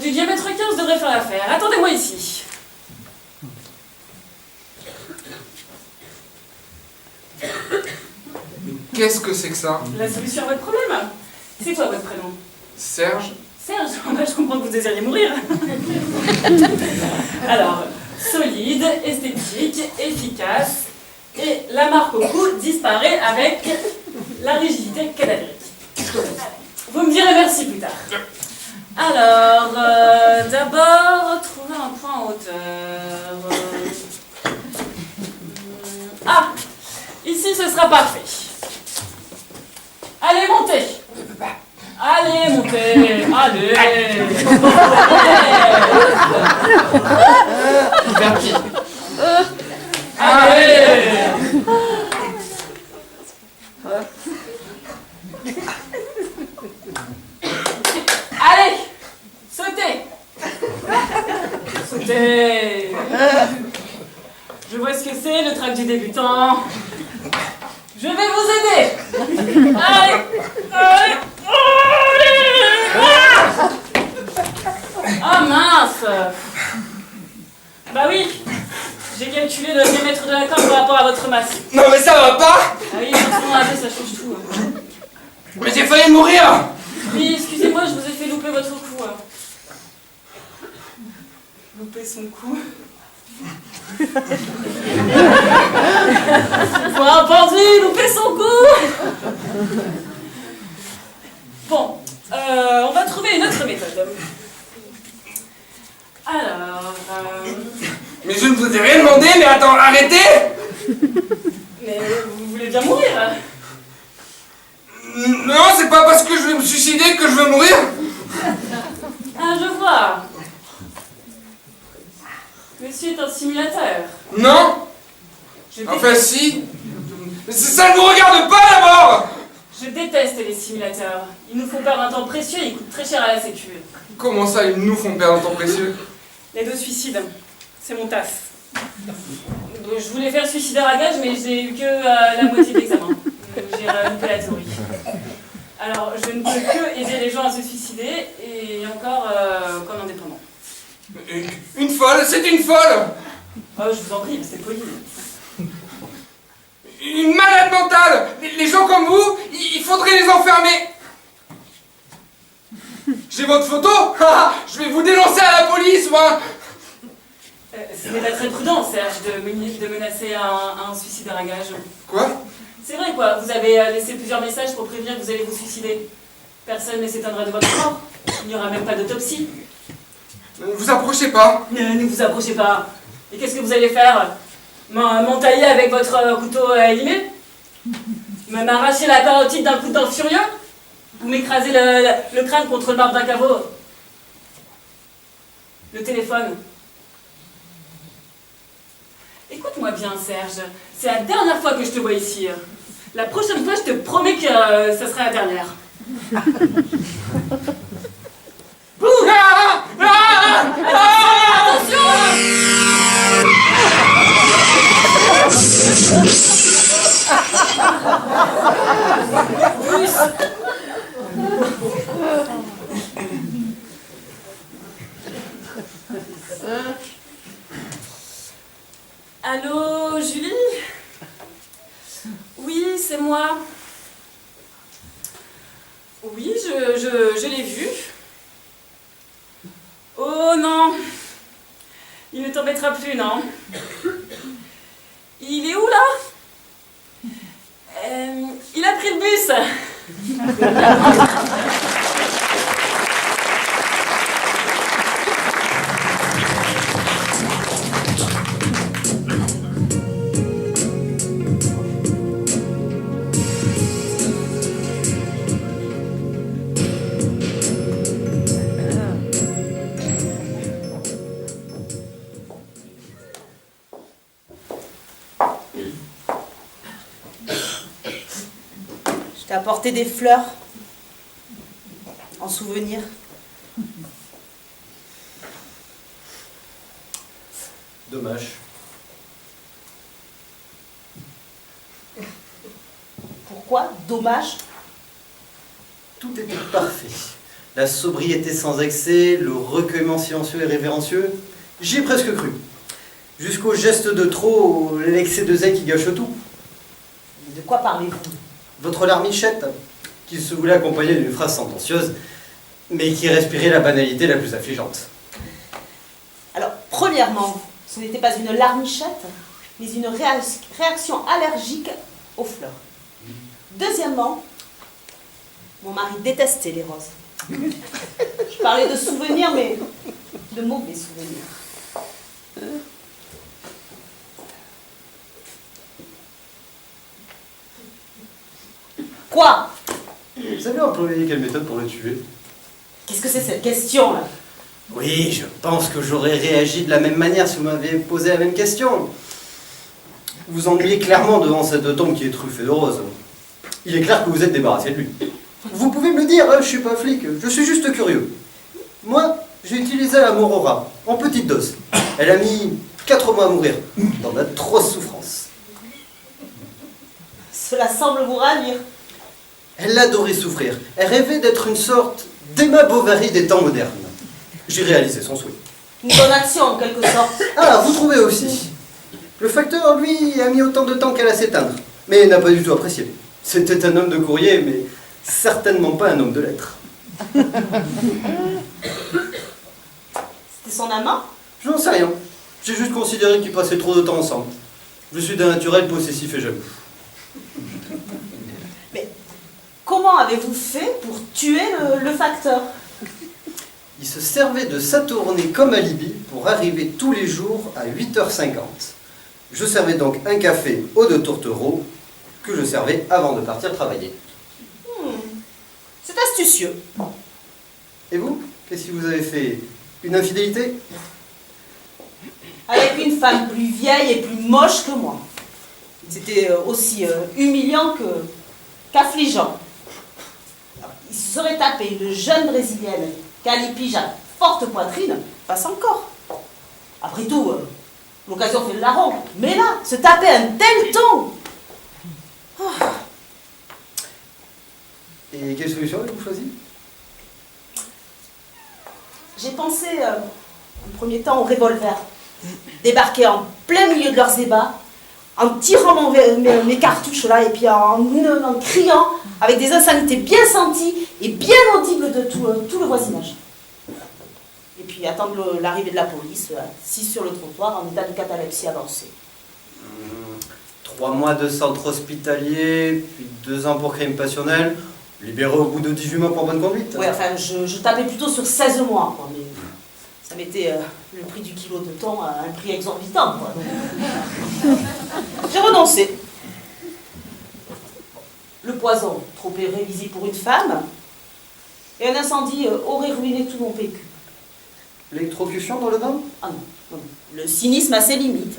Du diamètre 15 devrait faire l'affaire. Attendez-moi ici. Qu'est-ce que c'est que ça? La solution à votre problème. C'est quoi votre prénom? Serge? Serge, je comprends que vous désiriez mourir. Alors, solide, esthétique, efficace, et la marque au cou disparaît avec la rigidité cadavérique. Alors, d'abord, trouver un point en hauteur. Ah, ici ce sera parfait. Allez, montez. Allez, montez. Allez. Allez. Allez, sautez. Sautez. Je vois ce que c'est, le trac du débutant. Je vais vous aider. Allez, allez, allez. Ah mince. Bah oui, j'ai calculé le diamètre de la corde par rapport à votre masse. Non mais ça va pas. Ah oui, forcément, la ça change tout. Mais j'ai failli mourir. Oui, excusez-moi, je vous ai fait louper votre coup. Louper son coup. Pour un pendu, louper son coup. Bon, on va trouver une autre méthode. Alors... Mais je ne vous ai rien demandé, mais attends, arrêtez. Mais vous voulez bien mourir? Non, c'est pas parce que je vais me suicider que je veux mourir. Ah, je vois. Monsieur est un simulateur. Non. Je Enfin si. Mais ça ne vous regarde pas d'abord. Je déteste les simulateurs. Ils nous font perdre un temps précieux et ils coûtent très cher à la sécu. Comment ça, ils nous font perdre un temps précieux? Les deux suicides, c'est mon taf. Je voulais faire suicidaire à gage, mais j'ai eu que la moitié de l'examen. J'ai loupé la théorie. Alors, je ne peux que aider les gens à se suicider, et encore comme indépendant. Une folle, c'est une folle. Oh, je vous en prie, c'est poli. Une malade mentale. Les gens comme vous, il faudrait les enfermer. J'ai votre photo. Je vais vous dénoncer à la police, moi. Ce n'est pas très prudent, Serge, de menacer un suicidaire à gage. Quoi? C'est vrai, quoi. Vous avez laissé plusieurs messages pour prévenir que vous allez vous suicider. Personne ne s'étonnera de votre mort. Il n'y aura même pas d'autopsie. Ne vous approchez pas. Ne vous approchez pas. Et qu'est-ce que vous allez faire? M'entailler avec votre couteau élimé? M'arracher la carotide d'un coup de dent furieux? Vous m'écrasez le crâne contre le marbre d'un caveau? Le téléphone? Écoute-moi bien, Serge. C'est la dernière fois que je te vois ici. La prochaine fois, je te promets que ça sera la dernière. Attention! Allô, Julie? Oui, c'est moi. Oui, je l'ai vu. Oh non, il ne t'embêtera plus, non? Il est où, là? Il a pris le bus. Je t'ai apporté des fleurs en souvenir. Dommage. Pourquoi? Dommage. Tout était parfait. La sobriété sans excès, le recueillement silencieux et révérencieux, j'y ai presque cru. Jusqu'au geste de trop, l'excès de zèle qui gâche tout. De quoi parlez-vous? Votre larmichette, qui se voulait accompagner d'une phrase sentencieuse, mais qui respirait la banalité la plus affligeante. Alors, premièrement, ce n'était pas une larmichette, mais une réaction allergique aux fleurs. Deuxièmement, mon mari détestait les roses. Je parlais de souvenirs, mais de mauvais souvenirs. Quoi? Vous avez employé quelle méthode pour le tuer? Qu'est-ce que c'est cette question, là? Oui, je pense que j'aurais réagi de la même manière si vous m'aviez posé la même question. Vous vous ennuyez clairement devant cette tombe qui est truffée de roses. Il est clair que vous êtes débarrassé de lui. Vous pouvez me le dire, je suis pas flic, je suis juste curieux. Moi, j'ai utilisé la Morora, en petite dose. Elle a mis 4 mois à mourir, dans d'atroces souffrances. Cela semble vous ravir. Elle adorait souffrir. Elle rêvait d'être une sorte d'Emma Bovary des temps modernes. J'ai réalisé son souhait. Une bonne action, en quelque sorte. Ah, vous trouvez aussi. Le facteur, lui, a mis autant de temps qu'elle à s'éteindre, mais n'a pas du tout apprécié. C'était un homme de courrier, mais certainement pas un homme de lettres. C'était son amant? J'en sais rien. J'ai juste considéré qu'ils passaient trop de temps ensemble. Je suis d'un naturel possessif et jaloux. Mais comment avez-vous fait pour tuer le facteur? Il se servait de sa tournée comme alibi pour arriver tous les jours à 8h50. Je servais donc un café aux 2 tourtereaux que je servais avant de partir travailler. C'est astucieux. Et vous? Qu'est-ce que vous avez fait? Une infidélité? Avec une femme plus vieille et plus moche que moi. C'était aussi humiliant qu'affligeant. Il se serait tapé une jeune brésilienne, calipige à forte poitrine, passe encore. Après tout, l'occasion fait le larron. Mais là, se taper un tel ton. Et quelle solution avez-vous choisi? J'ai pensé, en premier temps, au revolver. Débarquer en plein milieu de leurs ébats, en tirant mes cartouches là, et puis en criant, avec des insanités bien senties et bien audibles de tout le voisinage. Et puis attendre l'arrivée de la police, assis sur le trottoir, en état de catalepsie avancée. 3 mois de centre hospitalier, puis 2 ans pour crime passionnel, libéré au bout de 18 mois pour bonne conduite. Ouais, enfin, je tapais plutôt sur 16 mois, quoi, mais ça mettait le prix du kilo de thon à un prix exorbitant, quoi. Donc, j'ai renoncé. Le poison, trop irrévisible pour une femme, et un incendie aurait ruiné tout mon PQ. L'électrocution dans le bain? Ah non, non, le cynisme a ses limites.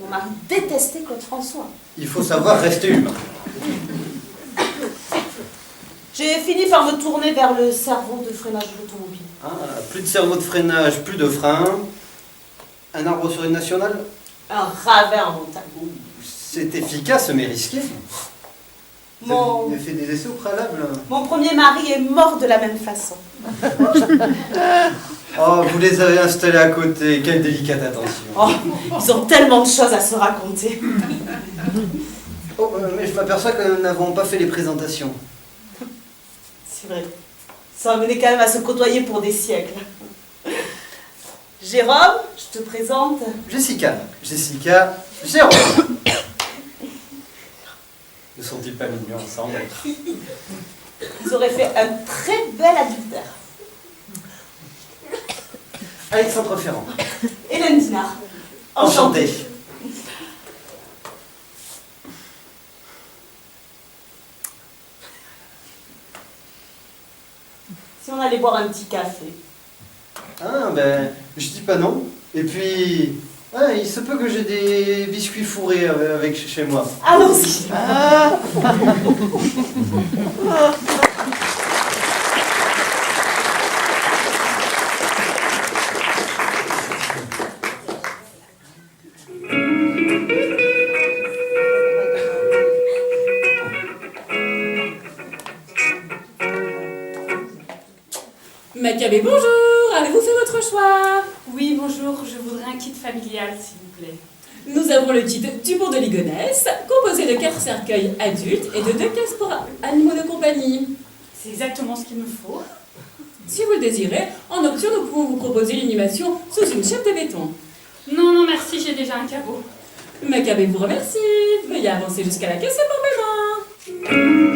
Mon mari détestait Claude François. Il faut savoir rester humain. J'ai fini par me tourner vers le cerveau de freinage de l'automobile. Ah, plus de cerveau de freinage, plus de frein. Un arbre sur une nationale? Un ravin en montagne. C'est efficace mais risqué. Vous avez fait des essais au préalable? Mon premier mari est mort de la même façon. Oh, vous les avez installés à côté, quelle délicate attention. Oh, ils ont tellement de choses à se raconter. Oh, mais je m'aperçois que nous n'avons pas fait les présentations. C'est vrai. Ça amenait quand même à se côtoyer pour des siècles. Jérôme, je te présente. Jessica, Jérôme. Ne sont-ils pas mignons ensemble? Ils auraient fait un très bel adultère. Alexandre Ferrand. Hélène Dinard. Enchanté. Si on allait boire un petit café. Ah, ben, je dis pas non. Et puis, ouais, il se peut que j'ai des biscuits fourrés avec chez moi. Allons-y. Macabé, bonjour! Avez-vous fait votre choix? Oui, bonjour, je voudrais un kit familial, s'il vous plaît. Nous avons le kit du Bourg de Ligonnès, composé de 4 cercueils adultes et de 2 caisses pour animaux de compagnie. C'est exactement ce qu'il me faut. Si vous le désirez, en option, nous pouvons vous proposer l'inhumation sous une chape de béton. Non, non, merci, j'ai déjà un cabot. Macabé vous remercie. Veuillez avancer jusqu'à la caisse pour paiement.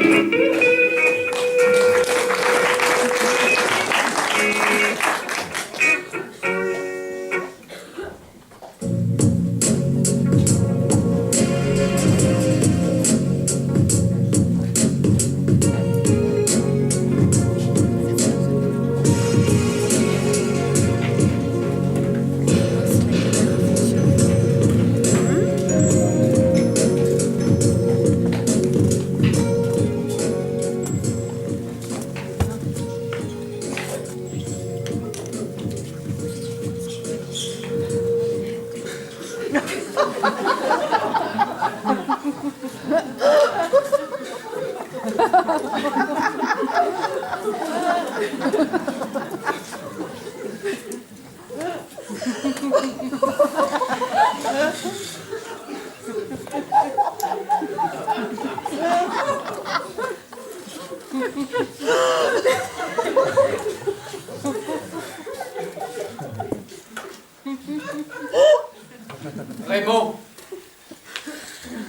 Raymond,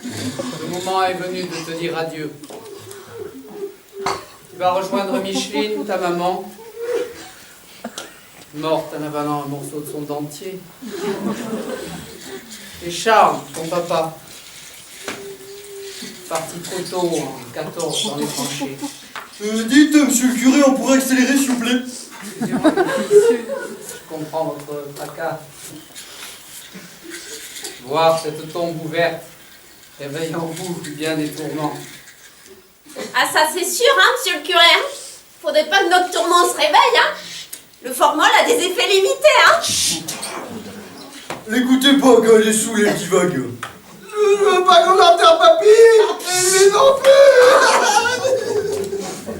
le moment est venu de te dire adieu. Tu vas rejoindre Micheline, ta maman, morte en avalant un morceau de son dentier. Et Charles, ton papa, parti trop tôt en 14 dans les tranchées. Dites, monsieur le curé, on pourrait accélérer, s'il vous plaît. Excusez-moi, mon fils, je comprends votre fracas. Voir cette tombe ouverte réveille en vous bien des tourments. Ah ça c'est sûr, hein, monsieur le curé. Hein. Faudrait pas que notre tourment se réveille, hein. Le formol a des effets limités, hein. L'écoutez pas quand elle est sous les divagues. Je veux pas qu'on enterre papy. Et lui non plus.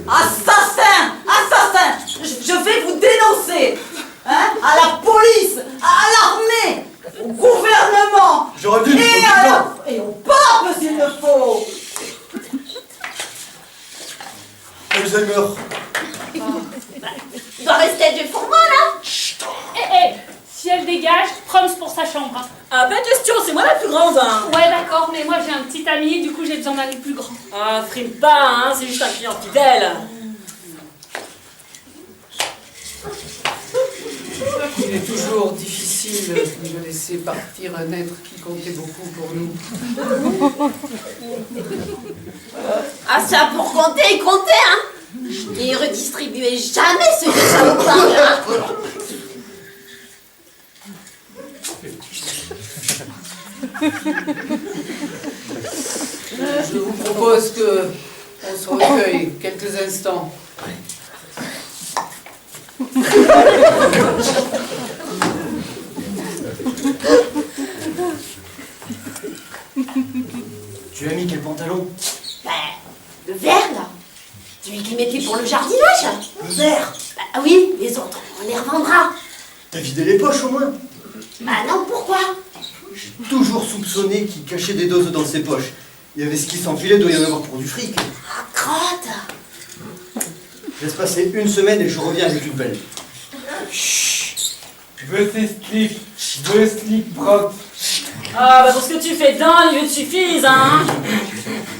Assassin! Assassin! Je vais vous dénoncer! Hein? À la police, à l'armée, au gouvernement, J'aurais dit, et au pape s'il le faut! Alzheimer. Il doit rester du formol, hein. Si elle dégage, proms pour sa chambre. Hein. Ah, pas de question, c'est moi la plus grande, hein. Ouais, d'accord, mais moi j'ai un petit ami, du coup j'ai besoin d'un lit plus grand. Ah, frime pas, hein, c'est juste un client fidèle. Il est toujours difficile de laisser partir un être qui comptait beaucoup pour nous. Ah ça pour compter, il comptait, hein. Et il redistribuait jamais ce que ça vous parle, hein. Je vous propose que on se recueille quelques instants. Tu as mis quel pantalon? Ben, le vert, là. Celui qu'il mettait pour le jardinage. Le vert. Bah oui, les autres, on les revendra. T'as vidé les poches au moins? Bah non, pourquoi? J'ai toujours soupçonné qu'il cachait des doses dans ses poches. Il y avait ce qui s'enfilait, doit y en avoir pour du fric. Ah, crotte. Laisse passer une semaine et je reviens avec une pelle. Je veux ces slips, je veux slip propre. Ah, bah pour ce que tu fais dedans, il te suffise, hein.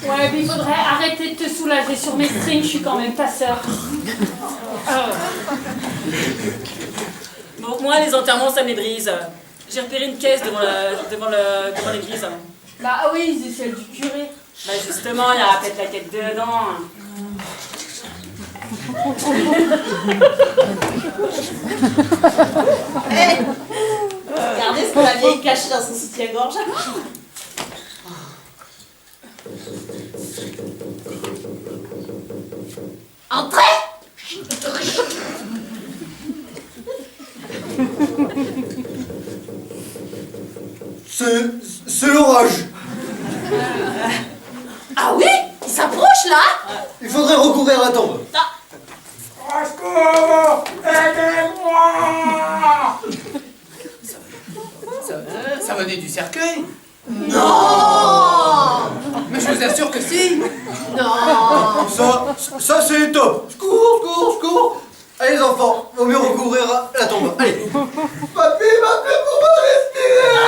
Ouais, mais il faudrait arrêter de te soulager sur mes strings, je suis quand même ta sœur. Donc moi, les enterrements, ça me brise. J'ai repéré une caisse devant l'église. Bah oui, c'est celle du curé. Bah justement, il y a peut-être la quête dedans. Hé, regardez ce que la vieille cachait dans son soutien-gorge. Entrez. C'est l'orage. Ah oui, il s'approche là. Il faudrait recouvrir la tombe. Ça venait du cercueil. Non. Mais je vous assure que si. Non. Ça c'est top. Secours. Allez les enfants, vaut mieux recouvrir la tombe. Allez. Papy m'a fait pour respirer.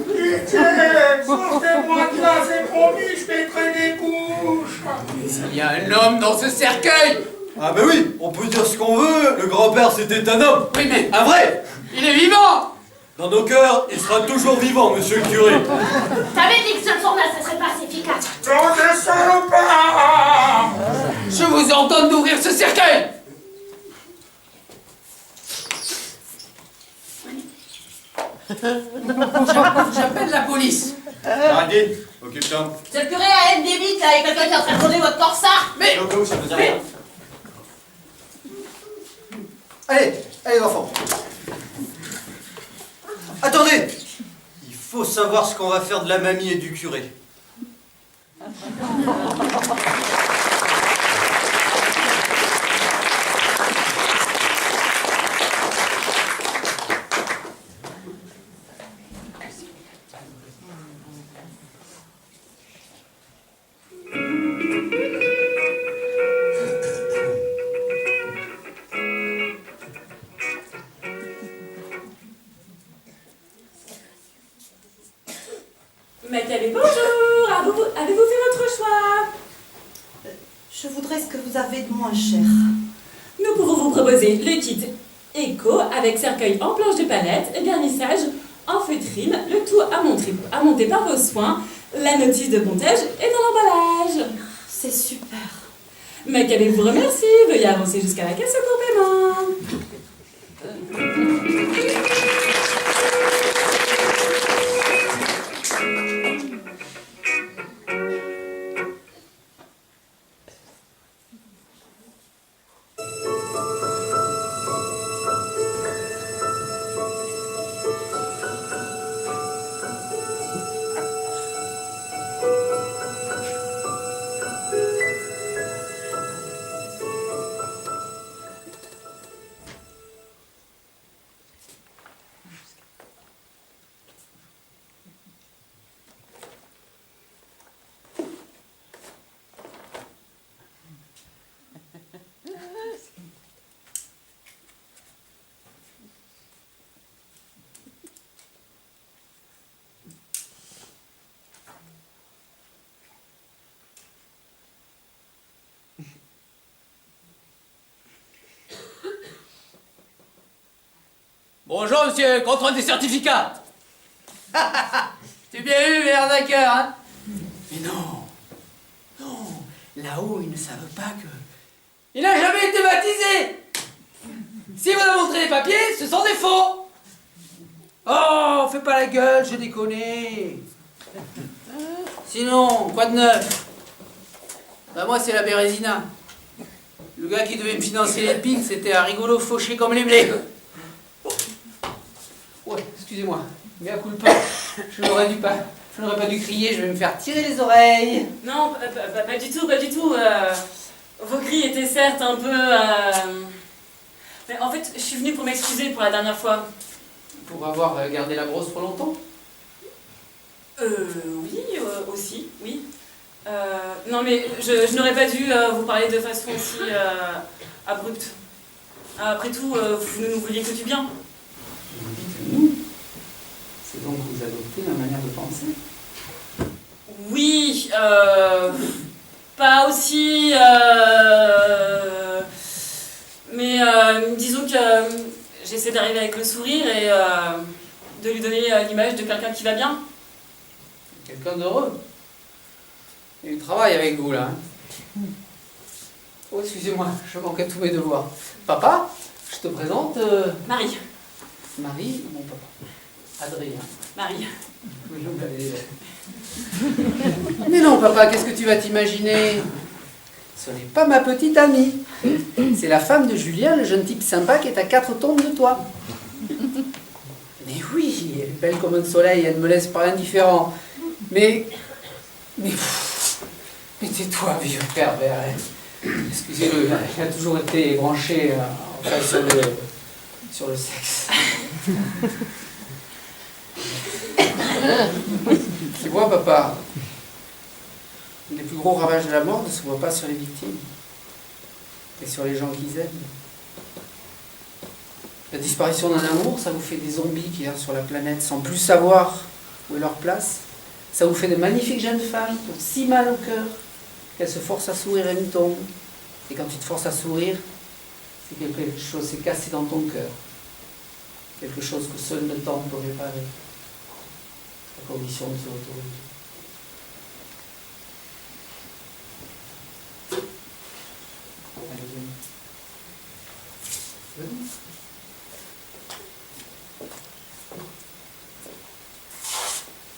Pitié, sortez-moi de là, c'est promis, je mettrai des couches. Mais il y a un homme dans ce cercueil. Ah bah oui, on peut dire ce qu'on veut, le grand-père c'était un homme. Oui, mais Un vrai. il est vivant. Dans nos cœurs, il sera toujours vivant, monsieur le curé. T'avais dit que ce tournage, ça serait pas assez efficace. Dans des salopards. Je vous ordonne d'ouvrir ce cercueil. J'appelle la police. Arrêtez, occupe-toi. C'est le curé à aide des vite, là, il y a quelqu'un qui est en train de voler votre corsard. Mais Au cas où ça faisait rien. Allez les enfants. Attendez. Il faut savoir ce qu'on va faire de la mamie et du curé. voudrais ce que vous avez de moins cher. Nous pouvons vous proposer le kit éco avec cercueil en planche de palette, vernissage en feutrine, le tout à monter par vos soins, la notice de montage et dans l'emballage. C'est super. Maccabée vous remercie, veuillez avancer jusqu'à la caisse pour paiement. Bonjour, monsieur, contrôle des certificats. Tu bien eu, merde à cœur, hein? Mais non, non, là-haut, ils ne savent pas que... Il n'a jamais été baptisé. Si vous avez montré les papiers, ce sont des faux. Oh, fais pas la gueule, je déconne. Sinon, quoi de neuf? Bah moi, c'est la Bérésina. Le gars qui devait me financer les pics, c'était un rigolo fauché comme les blés. Ouais, excusez-moi, mais à coup de pas, je n'aurais pas dû crier, je vais me faire tirer les oreilles. Non, pas du tout, pas du tout. Vos cris étaient certes un peu... Mais en fait, je suis venue pour m'excuser pour la dernière fois. Pour avoir gardé la brosse trop longtemps? Oui, aussi, oui. Non mais je n'aurais pas dû vous parler de façon aussi abrupte. Après tout, vous ne nous vouliez que du bien. Vous dites nous? C'est donc que vous adoptez ma manière de penser? Oui, pas aussi... mais disons que j'essaie d'arriver avec le sourire et de lui donner l'image de quelqu'un qui va bien. Quelqu'un d'heureux. Il y a du travail avec vous, là. Hein. Oh, excusez-moi, je manque à tous mes devoirs. Papa, je te présente... Marie. Marie, mon papa. Adrien. Marie. Oui, je me l'avais déjà. Mais non, papa, qu'est-ce que tu vas t'imaginer? Ce n'est pas ma petite amie. C'est la femme de Julien, le jeune type sympa qui est à 4 tombes de toi. Mais oui, elle est belle comme un soleil, elle ne me laisse pas indifférent. Mais tais-toi, vieux pervers. Excusez-le, il a toujours été branché enfin, sur le sexe. Tu vois, papa, les plus gros ravages de la mort ne se voient pas sur les victimes, mais sur les gens qu'ils aiment. La disparition d'un amour, ça vous fait des zombies qui errent sur la planète sans plus savoir où est leur place. Ça vous fait de magnifiques jeunes femmes qui ont si mal au cœur qu'elles se forcent à sourire et une tombent. Et quand tu te forces à sourire, c'est que quelque chose s'est cassé dans ton cœur. Quelque chose que seul le temps peut réparer. À condition de se autoriser.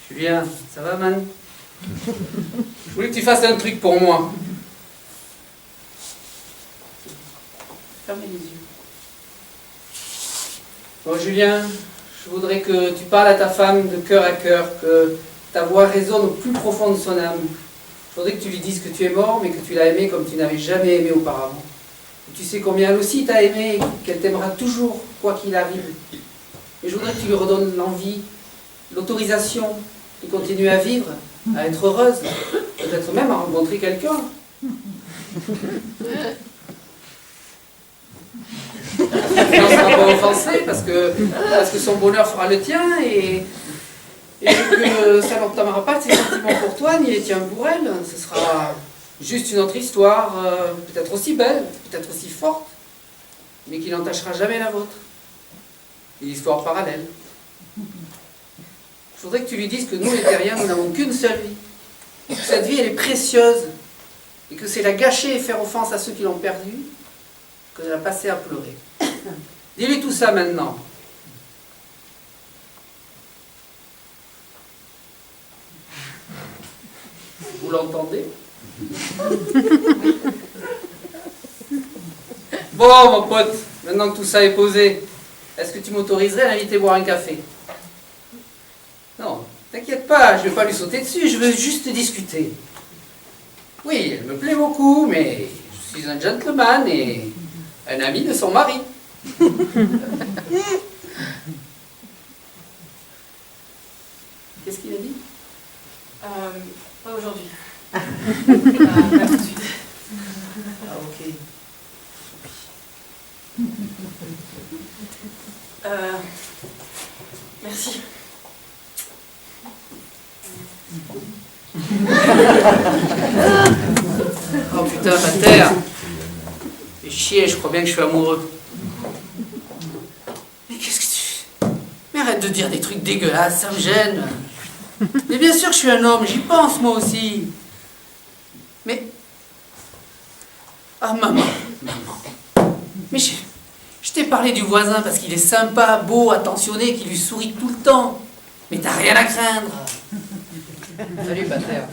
Julien, ça va, man? Je voulais que tu fasses un truc pour moi. Fermez les yeux. Bon, Julien, je voudrais que tu parles à ta femme de cœur à cœur, que ta voix résonne au plus profond de son âme. Je voudrais que tu lui dises que tu es mort, mais que tu l'as aimé comme tu n'avais jamais aimé auparavant. Et tu sais combien elle aussi t'a aimé, qu'elle t'aimera toujours, quoi qu'il arrive. Et je voudrais que tu lui redonnes l'envie, l'autorisation de continuer à vivre, à être heureuse, peut-être même à rencontrer quelqu'un. Non, ça va pas offenser parce que son bonheur fera le tien et que ça n'entamera pas ses sentiments pour toi ni les tiens pour elle. Ce sera Juste une autre histoire, peut-être aussi belle, peut-être aussi forte, mais qui n'entachera jamais la vôtre. Une histoire parallèle. Je voudrais que tu lui dises que nous, les terriens, nous n'avons qu'une seule vie. Que cette vie, elle est précieuse. Et que c'est la gâcher et faire offense à ceux qui l'ont perdue que de la passer à pleurer. Dis-lui tout ça maintenant. Vous l'entendez? Bon, mon pote, maintenant que tout ça est posé, est-ce que tu m'autoriserais à l'inviter à boire un café? Non, t'inquiète pas, je ne vais pas lui sauter dessus, je veux juste discuter. Oui, elle me plaît beaucoup, mais je suis un gentleman et un ami de son mari. Qu'est-ce qu'il a dit? Pas aujourd'hui. Pas tout de suite. Ah, ok. Merci. Oh putain, ma terre. Fais chier, je crois bien que je suis amoureux. Mais qu'est-ce que tu fais? Mais arrête de dire des trucs dégueulasses, ça me gêne. Mais bien sûr que je suis un homme, j'y pense moi aussi. Mais... Ah maman, maman. Mais je t'ai parlé du voisin parce qu'il est sympa, beau, attentionné, qui lui sourit tout le temps. Mais t'as rien à craindre. Salut, bâtard.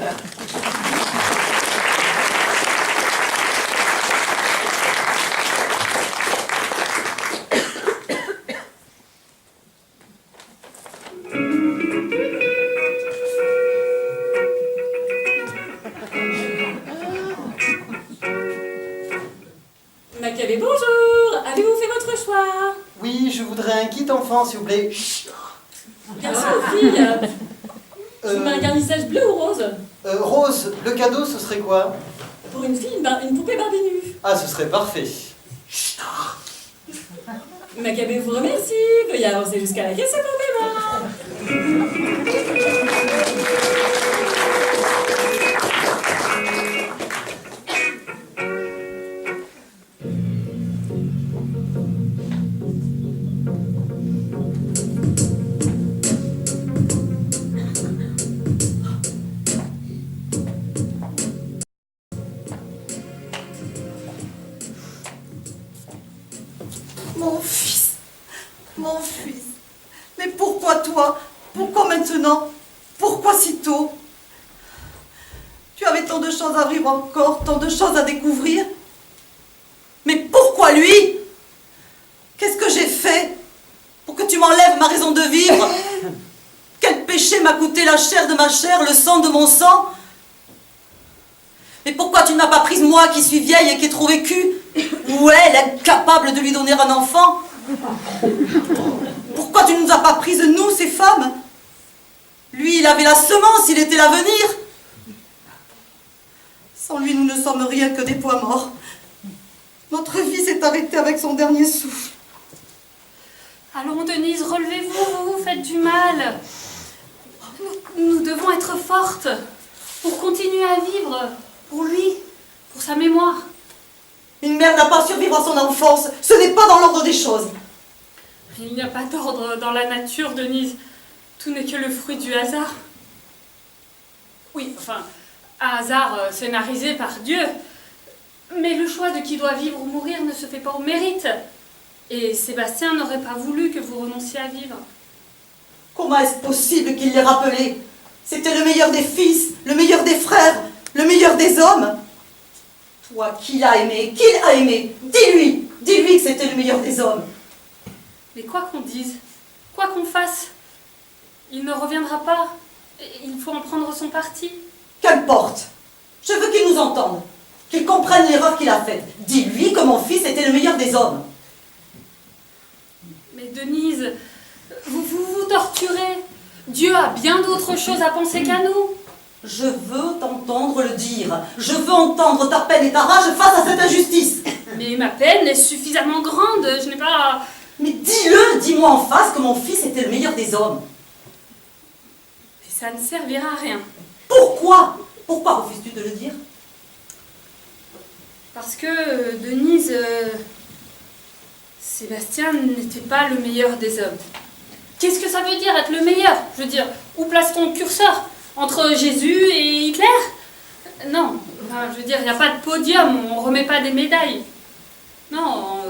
Macabé, bonjour. Avez-vous fait votre choix? Oui, je voudrais un kit enfant, s'il vous plaît. Garçon ou fille? Tu mets un garnissage bleu ou rose? Rose, le cadeau, ce serait quoi? Pour une fille, une poupée Barbie nue. Ah, ce serait parfait. Macabé vous remercie. Veuillez avancer jusqu'à la caisse pour paiement. Mon fils, mais pourquoi toi? Pourquoi maintenant? Pourquoi si tôt? Tu avais tant de choses à vivre encore, tant de choses à découvrir. Mais pourquoi lui? Qu'est-ce que j'ai fait pour que tu m'enlèves ma raison de vivre? Quel péché m'a coûté la chair de ma chair, le sang de mon sang? Mais pourquoi tu ne m'as pas prise moi qui suis vieille et qui ai trop vécu? Ou elle, incapable de lui donner un enfant? Pourquoi tu ne nous as pas prises, nous, ces femmes? Lui, il avait la semence, il était l'avenir. Sans lui, nous ne sommes rien que des poids morts. Notre vie s'est arrêtée avec son dernier souffle. Allons, Denise, relevez-vous, vous vous faites du mal. Nous devons être fortes pour continuer à vivre, pour lui, pour sa mémoire. Une mère n'a pas à survivre à son enfance, ce n'est pas dans l'ordre des choses. Il n'y a pas d'ordre dans la nature, Denise. Tout n'est que le fruit du hasard. Oui, enfin, un hasard scénarisé par Dieu. Mais le choix de qui doit vivre ou mourir ne se fait pas au mérite. Et Sébastien n'aurait pas voulu que vous renonciez à vivre. Comment est-ce possible qu'il l'ait rappelé? C'était le meilleur des fils, le meilleur des frères, le meilleur des hommes. Toi, qui l'as aimé? Qui l'a aimé? Dis-lui que c'était le meilleur des hommes. Mais quoi qu'on dise, quoi qu'on fasse, il ne reviendra pas. Il faut en prendre son parti. Qu'importe. Je veux qu'il nous entende, qu'il comprenne l'erreur qu'il a faite. Dis-lui que mon fils était le meilleur des hommes. Mais Denise, vous torturez. Dieu a bien d'autres choses à penser qu'à nous. Je veux t'entendre le dire. Je veux entendre ta peine et ta rage face à cette injustice. Mais ma peine est suffisamment grande. Je n'ai pas... Mais dis-le, dis-moi en face que mon fils était le meilleur des hommes. Mais ça ne servira à rien. Pourquoi? Pourquoi refuses-tu de le dire? Parce que, Denise, Sébastien n'était pas le meilleur des hommes. Qu'est-ce que ça veut dire être le meilleur? Je veux dire, où place ton curseur? Entre Jésus et Hitler? Non, enfin, je veux dire, il n'y a pas de podium, on ne remet pas des médailles. Non,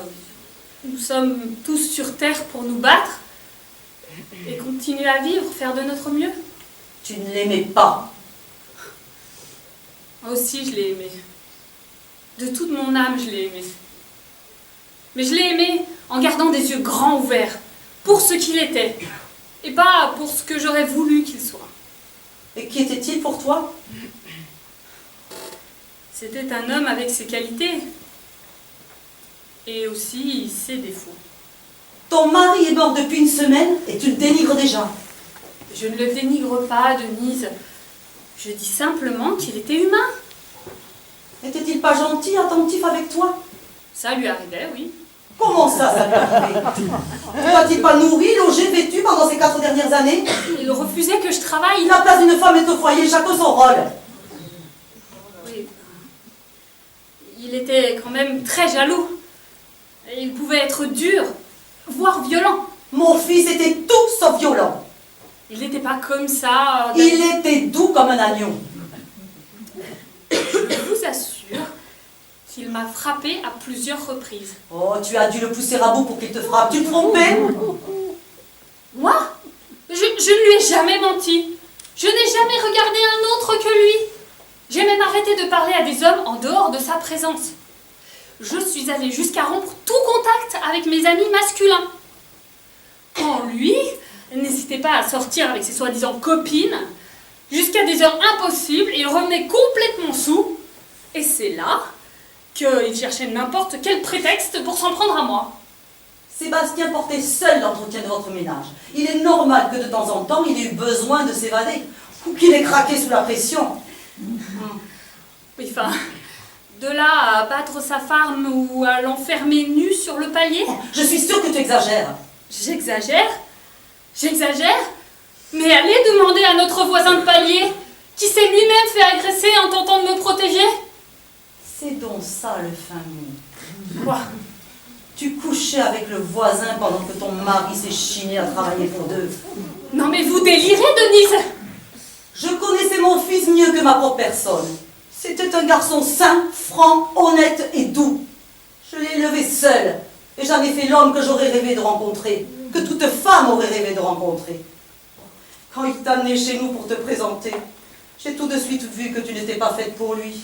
nous sommes tous sur Terre pour nous battre et continuer à vivre, faire de notre mieux. Tu ne l'aimais pas. Moi aussi, je l'ai aimé. De toute mon âme, je l'ai aimé. Mais je l'ai aimé en gardant des yeux grands ouverts, pour ce qu'il était, et pas pour ce que j'aurais voulu qu'il soit. Et qui était-il pour toi? C'était un homme avec ses qualités, et aussi ses défauts. Ton mari est mort depuis une semaine et tu le dénigres déjà. Je ne le dénigre pas, Denise. Je dis simplement qu'il était humain. N'était-il pas gentil, attentif avec toi? Ça lui arrivait, oui. Comment ça lui arrivait? Ne t'a-t-il pas nourri, logé, vêtu pendant ces 4 dernières années? Il refusait que je travaille. La place d'une femme est au foyer, chacun son rôle. Oui. Il était quand même très jaloux. Et il pouvait être dur, voire violent. Mon fils était tout sauf violent. Il n'était pas comme ça. Il était doux comme un agneau. Je vous assure qu'il m'a frappé à plusieurs reprises. Oh, tu as dû le pousser à bout pour qu'il te frappe. Tu te trompais? Moi? Je ne lui ai jamais menti. Je n'ai jamais regardé un autre que lui. J'ai même arrêté de parler à des hommes en dehors de sa présence. Je suis allée jusqu'à rompre tout contact avec mes amis masculins. Quand lui n'hésitait pas à sortir avec ses soi-disant copines, jusqu'à des heures impossibles, il revenait complètement saoul. Et c'est là qu'il cherchait n'importe quel prétexte pour s'en prendre à moi. Sébastien portait seul l'entretien de votre ménage. Il est normal que de temps en temps, il ait eu besoin de s'évader, ou qu'il ait craqué sous la pression. Oui, enfin, de là à battre sa femme ou à l'enfermer nue sur le palier. Je suis sûre que tu exagères. J'exagère? J'exagère? Mais allez demander à notre voisin de palier, qui s'est lui-même fait agresser en tentant de me protéger. C'est donc ça le fin mot. Quoi? Tu couchais avec le voisin pendant que ton mari s'est chiné à travailler pour deux. Non mais vous délirez, Denise! Je connaissais mon fils mieux que ma propre personne. C'était un garçon sain, franc, honnête et doux. Je l'ai élevé seul et j'en ai fait l'homme que j'aurais rêvé de rencontrer, que toute femme aurait rêvé de rencontrer. Quand il t'a amené chez nous pour te présenter, j'ai tout de suite vu que tu n'étais pas faite pour lui.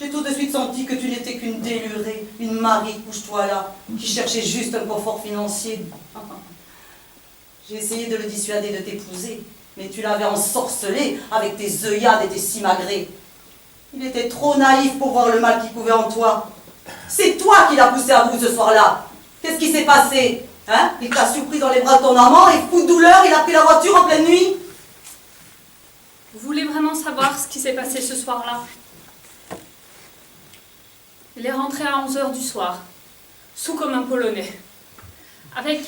J'ai tout de suite senti que tu n'étais qu'une délurée, une Marie, couche-toi là, qui cherchait juste un confort financier. J'ai essayé de le dissuader de t'épouser, mais tu l'avais ensorcelé avec tes œillades et tes simagrées. Il était trop naïf pour voir le mal qu'il pouvait en toi. C'est toi qui l'as poussé à bout ce soir-là. Qu'est-ce qui s'est passé? Hein? Il t'a surpris dans les bras de ton amant et fou de douleur, il a pris la voiture en pleine nuit. Vous voulez vraiment savoir ce qui s'est passé ce soir-là? Il est rentré à 11h du soir, saoul comme un Polonais, avec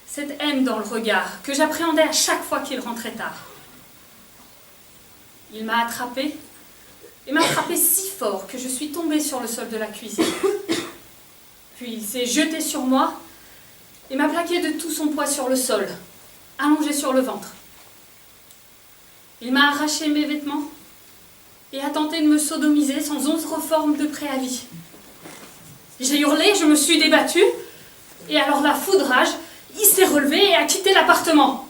cette haine dans le regard que j'appréhendais à chaque fois qu'il rentrait tard. Il m'a attrapée et m'a frappé si fort que je suis tombée sur le sol de la cuisine. Puis il s'est jeté sur moi et m'a plaqué de tout son poids sur le sol, allongé sur le ventre. Il m'a arraché mes vêtements et a tenté de me sodomiser sans autre forme de préavis. J'ai hurlé, je me suis débattue, et alors la foudrage, il s'est relevé et a quitté l'appartement.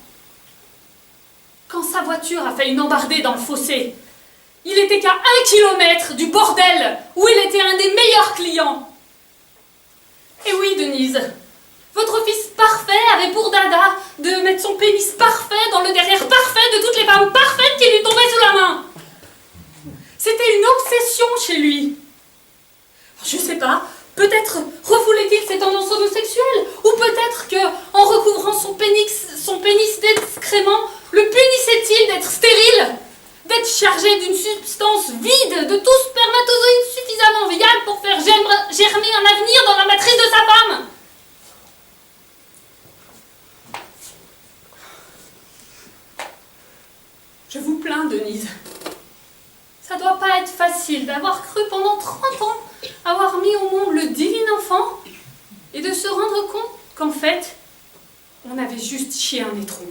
Quand sa voiture a fait une embardée dans le fossé, il était qu'à 1 kilomètre du bordel où il était un des meilleurs clients. Et oui, Denise, votre fils parfait avait pour dada de mettre son pénis parfait dans le derrière parfait de toutes les femmes parfaites qui lui tombaient sous la main. C'était une obsession chez lui. Je sais pas, peut-être refoulait-il ses tendances homosexuelles, ou peut-être que, en recouvrant son pénis d'excréments, le punissait-il d'être stérile, d'être chargé d'une substance vide, de tout spermatozoïde suffisamment viable pour faire germer un avenir dans la matrice de sa femme. Je vous plains, Denise. Ça doit pas être facile d'avoir cru pendant 30 ans à avoir mis au monde le divin enfant et de se rendre compte qu'en fait, on avait juste chié un étron.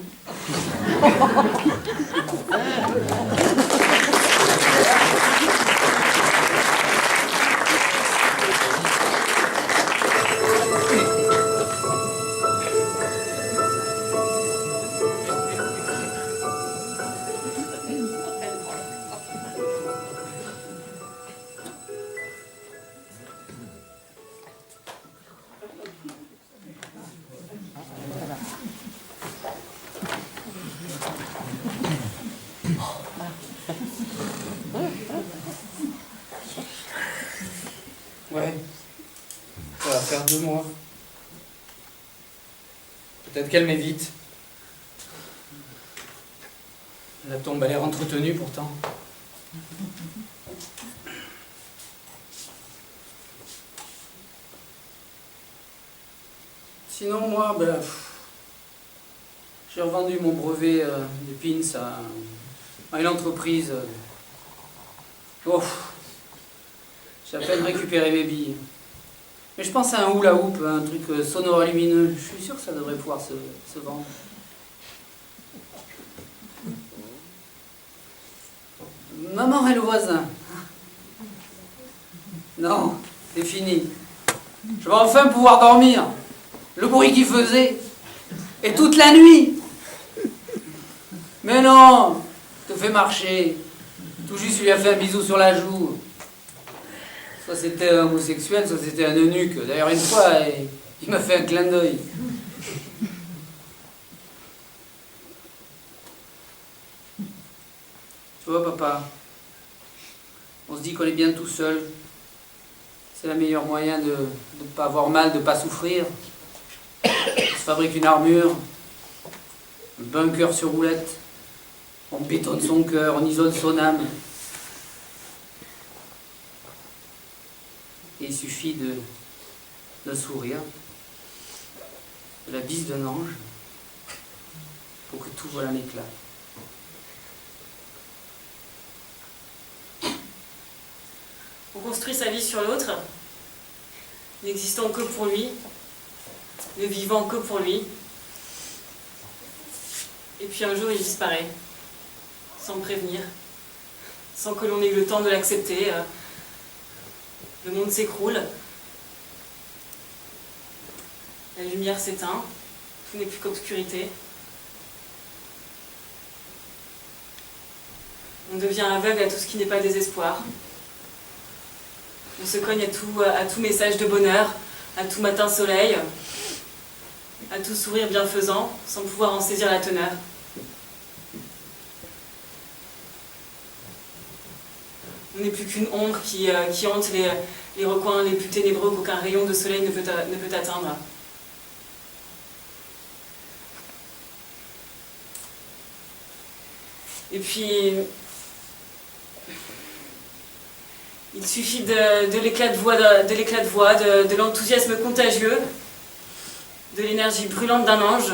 Ouais, ça va faire 2 mois. Peut-être qu'elle m'évite. La tombe a l'air entretenue pourtant. Sinon, moi, j'ai revendu mon brevet de pins à une entreprise. J'ai à peine récupéré mes billes. Mais je pense à un hula hoop, un truc sonore lumineux. Je suis sûr que ça devrait pouvoir se vendre. Maman et le voisin. Non, c'est fini. Je vais enfin pouvoir dormir. Le bruit qu'il faisait. Et toute la nuit. Mais non, te fait marcher. Tout juste, lui a fait un bisou sur la joue. Soit c'était un homosexuel, soit c'était un eunuque. D'ailleurs, une fois, il m'a fait un clin d'œil. Tu vois, papa, on se dit qu'on est bien tout seul. C'est le meilleur moyen de ne pas avoir mal, de ne pas souffrir. On se fabrique une armure, un bunker sur roulette. On bétonne son cœur, on isole son âme. Et il suffit d'un sourire, de la bise d'un ange, pour que tout vole en éclat. On construit sa vie sur l'autre, n'existant que pour lui, ne vivant que pour lui. Et puis un jour, il disparaît, sans prévenir, sans que l'on ait eu le temps de l'accepter. Le monde s'écroule, la lumière s'éteint, tout n'est plus qu'obscurité. On devient aveugle à tout ce qui n'est pas désespoir. On se cogne à tout message de bonheur, à tout matin soleil, à tout sourire bienfaisant, sans pouvoir en saisir la teneur. On n'est plus qu'une ombre qui hante les recoins les plus ténébreux qu'aucun rayon de soleil ne peut atteindre. Et puis, il suffit de l'éclat de voix, de l'enthousiasme contagieux, de l'énergie brûlante d'un ange,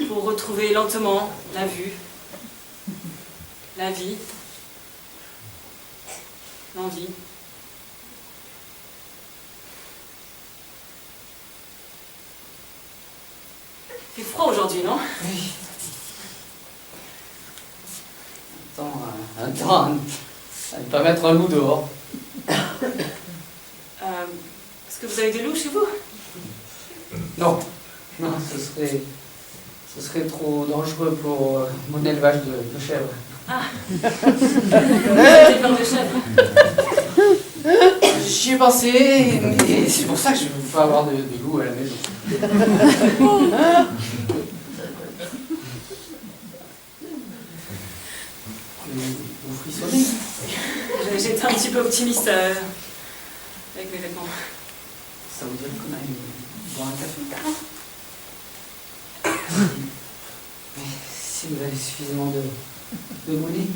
pour retrouver lentement la vue, la vie, l'envie. Il fait froid aujourd'hui, non? Oui. Attends, à ne pas mettre un loup dehors. Est-ce que vous avez des loups chez vous? Non, ce serait trop dangereux pour mon élevage de chèvres. Ah. Vous avez peur de chèvres? J'y ai pensé, mais c'est pour ça que je ne veux pas avoir de loup à la maison. Vous frissonnez? J'étais un petit peu optimiste avec mes vêtements. Ça vous dirait qu'on aille boire un café? Mais si vous avez suffisamment de monnaie.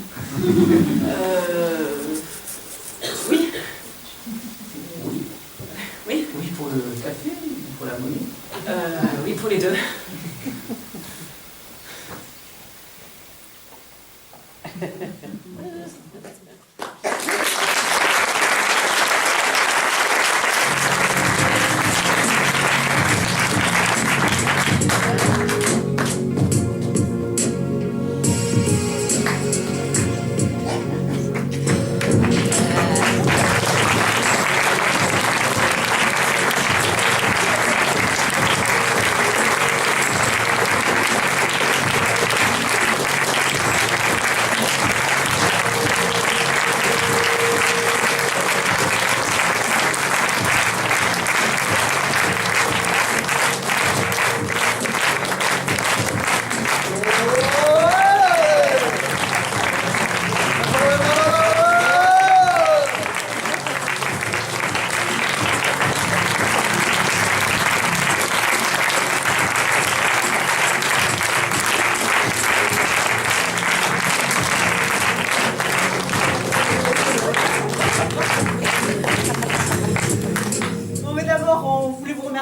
Oui. Oui. Oui, pour le café, pour la monnaie. Oui, pour les deux.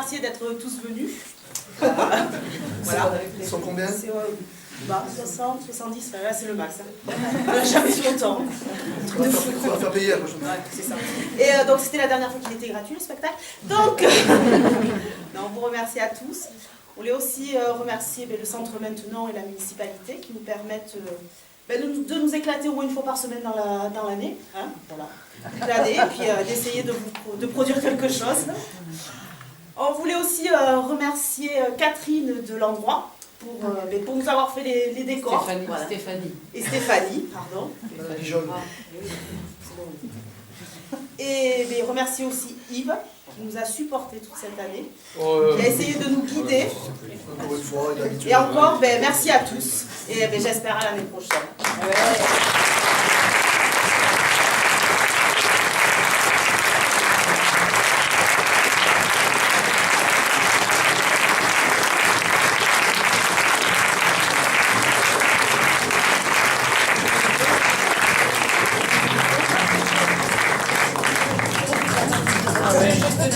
remercier d'être tous venus. Voilà. Ils sont combien? C'est 60, 70, là c'est le max. Jamais eu autant. On va faire payer la prochaine fois. Ouais, c'est ça. Et donc c'était la dernière fois qu'il était gratuit le spectacle. Donc, non, on vous remercie à tous. On voulait aussi remercier le centre maintenant et la municipalité qui nous permettent de nous éclater au moins une fois par semaine dans l'année. Hein, voilà. L'année, et puis d'essayer de produire quelque chose. On voulait aussi remercier Catherine de l'endroit pour nous avoir fait les décors. Stéphanie. Voilà. Stéphanie. Et Stéphanie, pardon. Dijon. Et remercier aussi Yves, qui nous a supportés toute cette année, qui a essayé de nous guider. Encore une fois, il est habitué. Et encore, merci à tous. Et j'espère à l'année prochaine.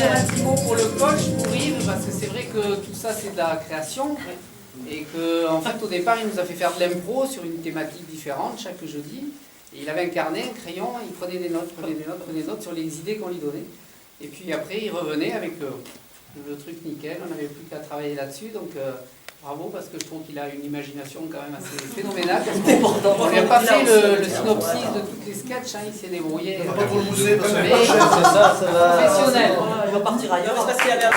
Un petit mot pour le coach, pour Yves, parce que c'est vrai que tout ça c'est de la création et que en fait au départ il nous a fait faire de l'impro sur une thématique différente chaque jeudi et il avait un carnet, un crayon, il prenait des notes sur les idées qu'on lui donnait et puis après il revenait avec le truc nickel, on n'avait plus qu'à travailler là-dessus donc bravo parce que je trouve qu'il a une imagination quand même assez phénoménale. On n'a pas fait le synopsis de toutes les sketchs, hein, il s'est débrouillé. On va pas trop le mousser parce que Mais- c'est pas cher, c'est ça, ça va. Professionnel. Il va partir ailleurs. C'est parce qu'il y avait un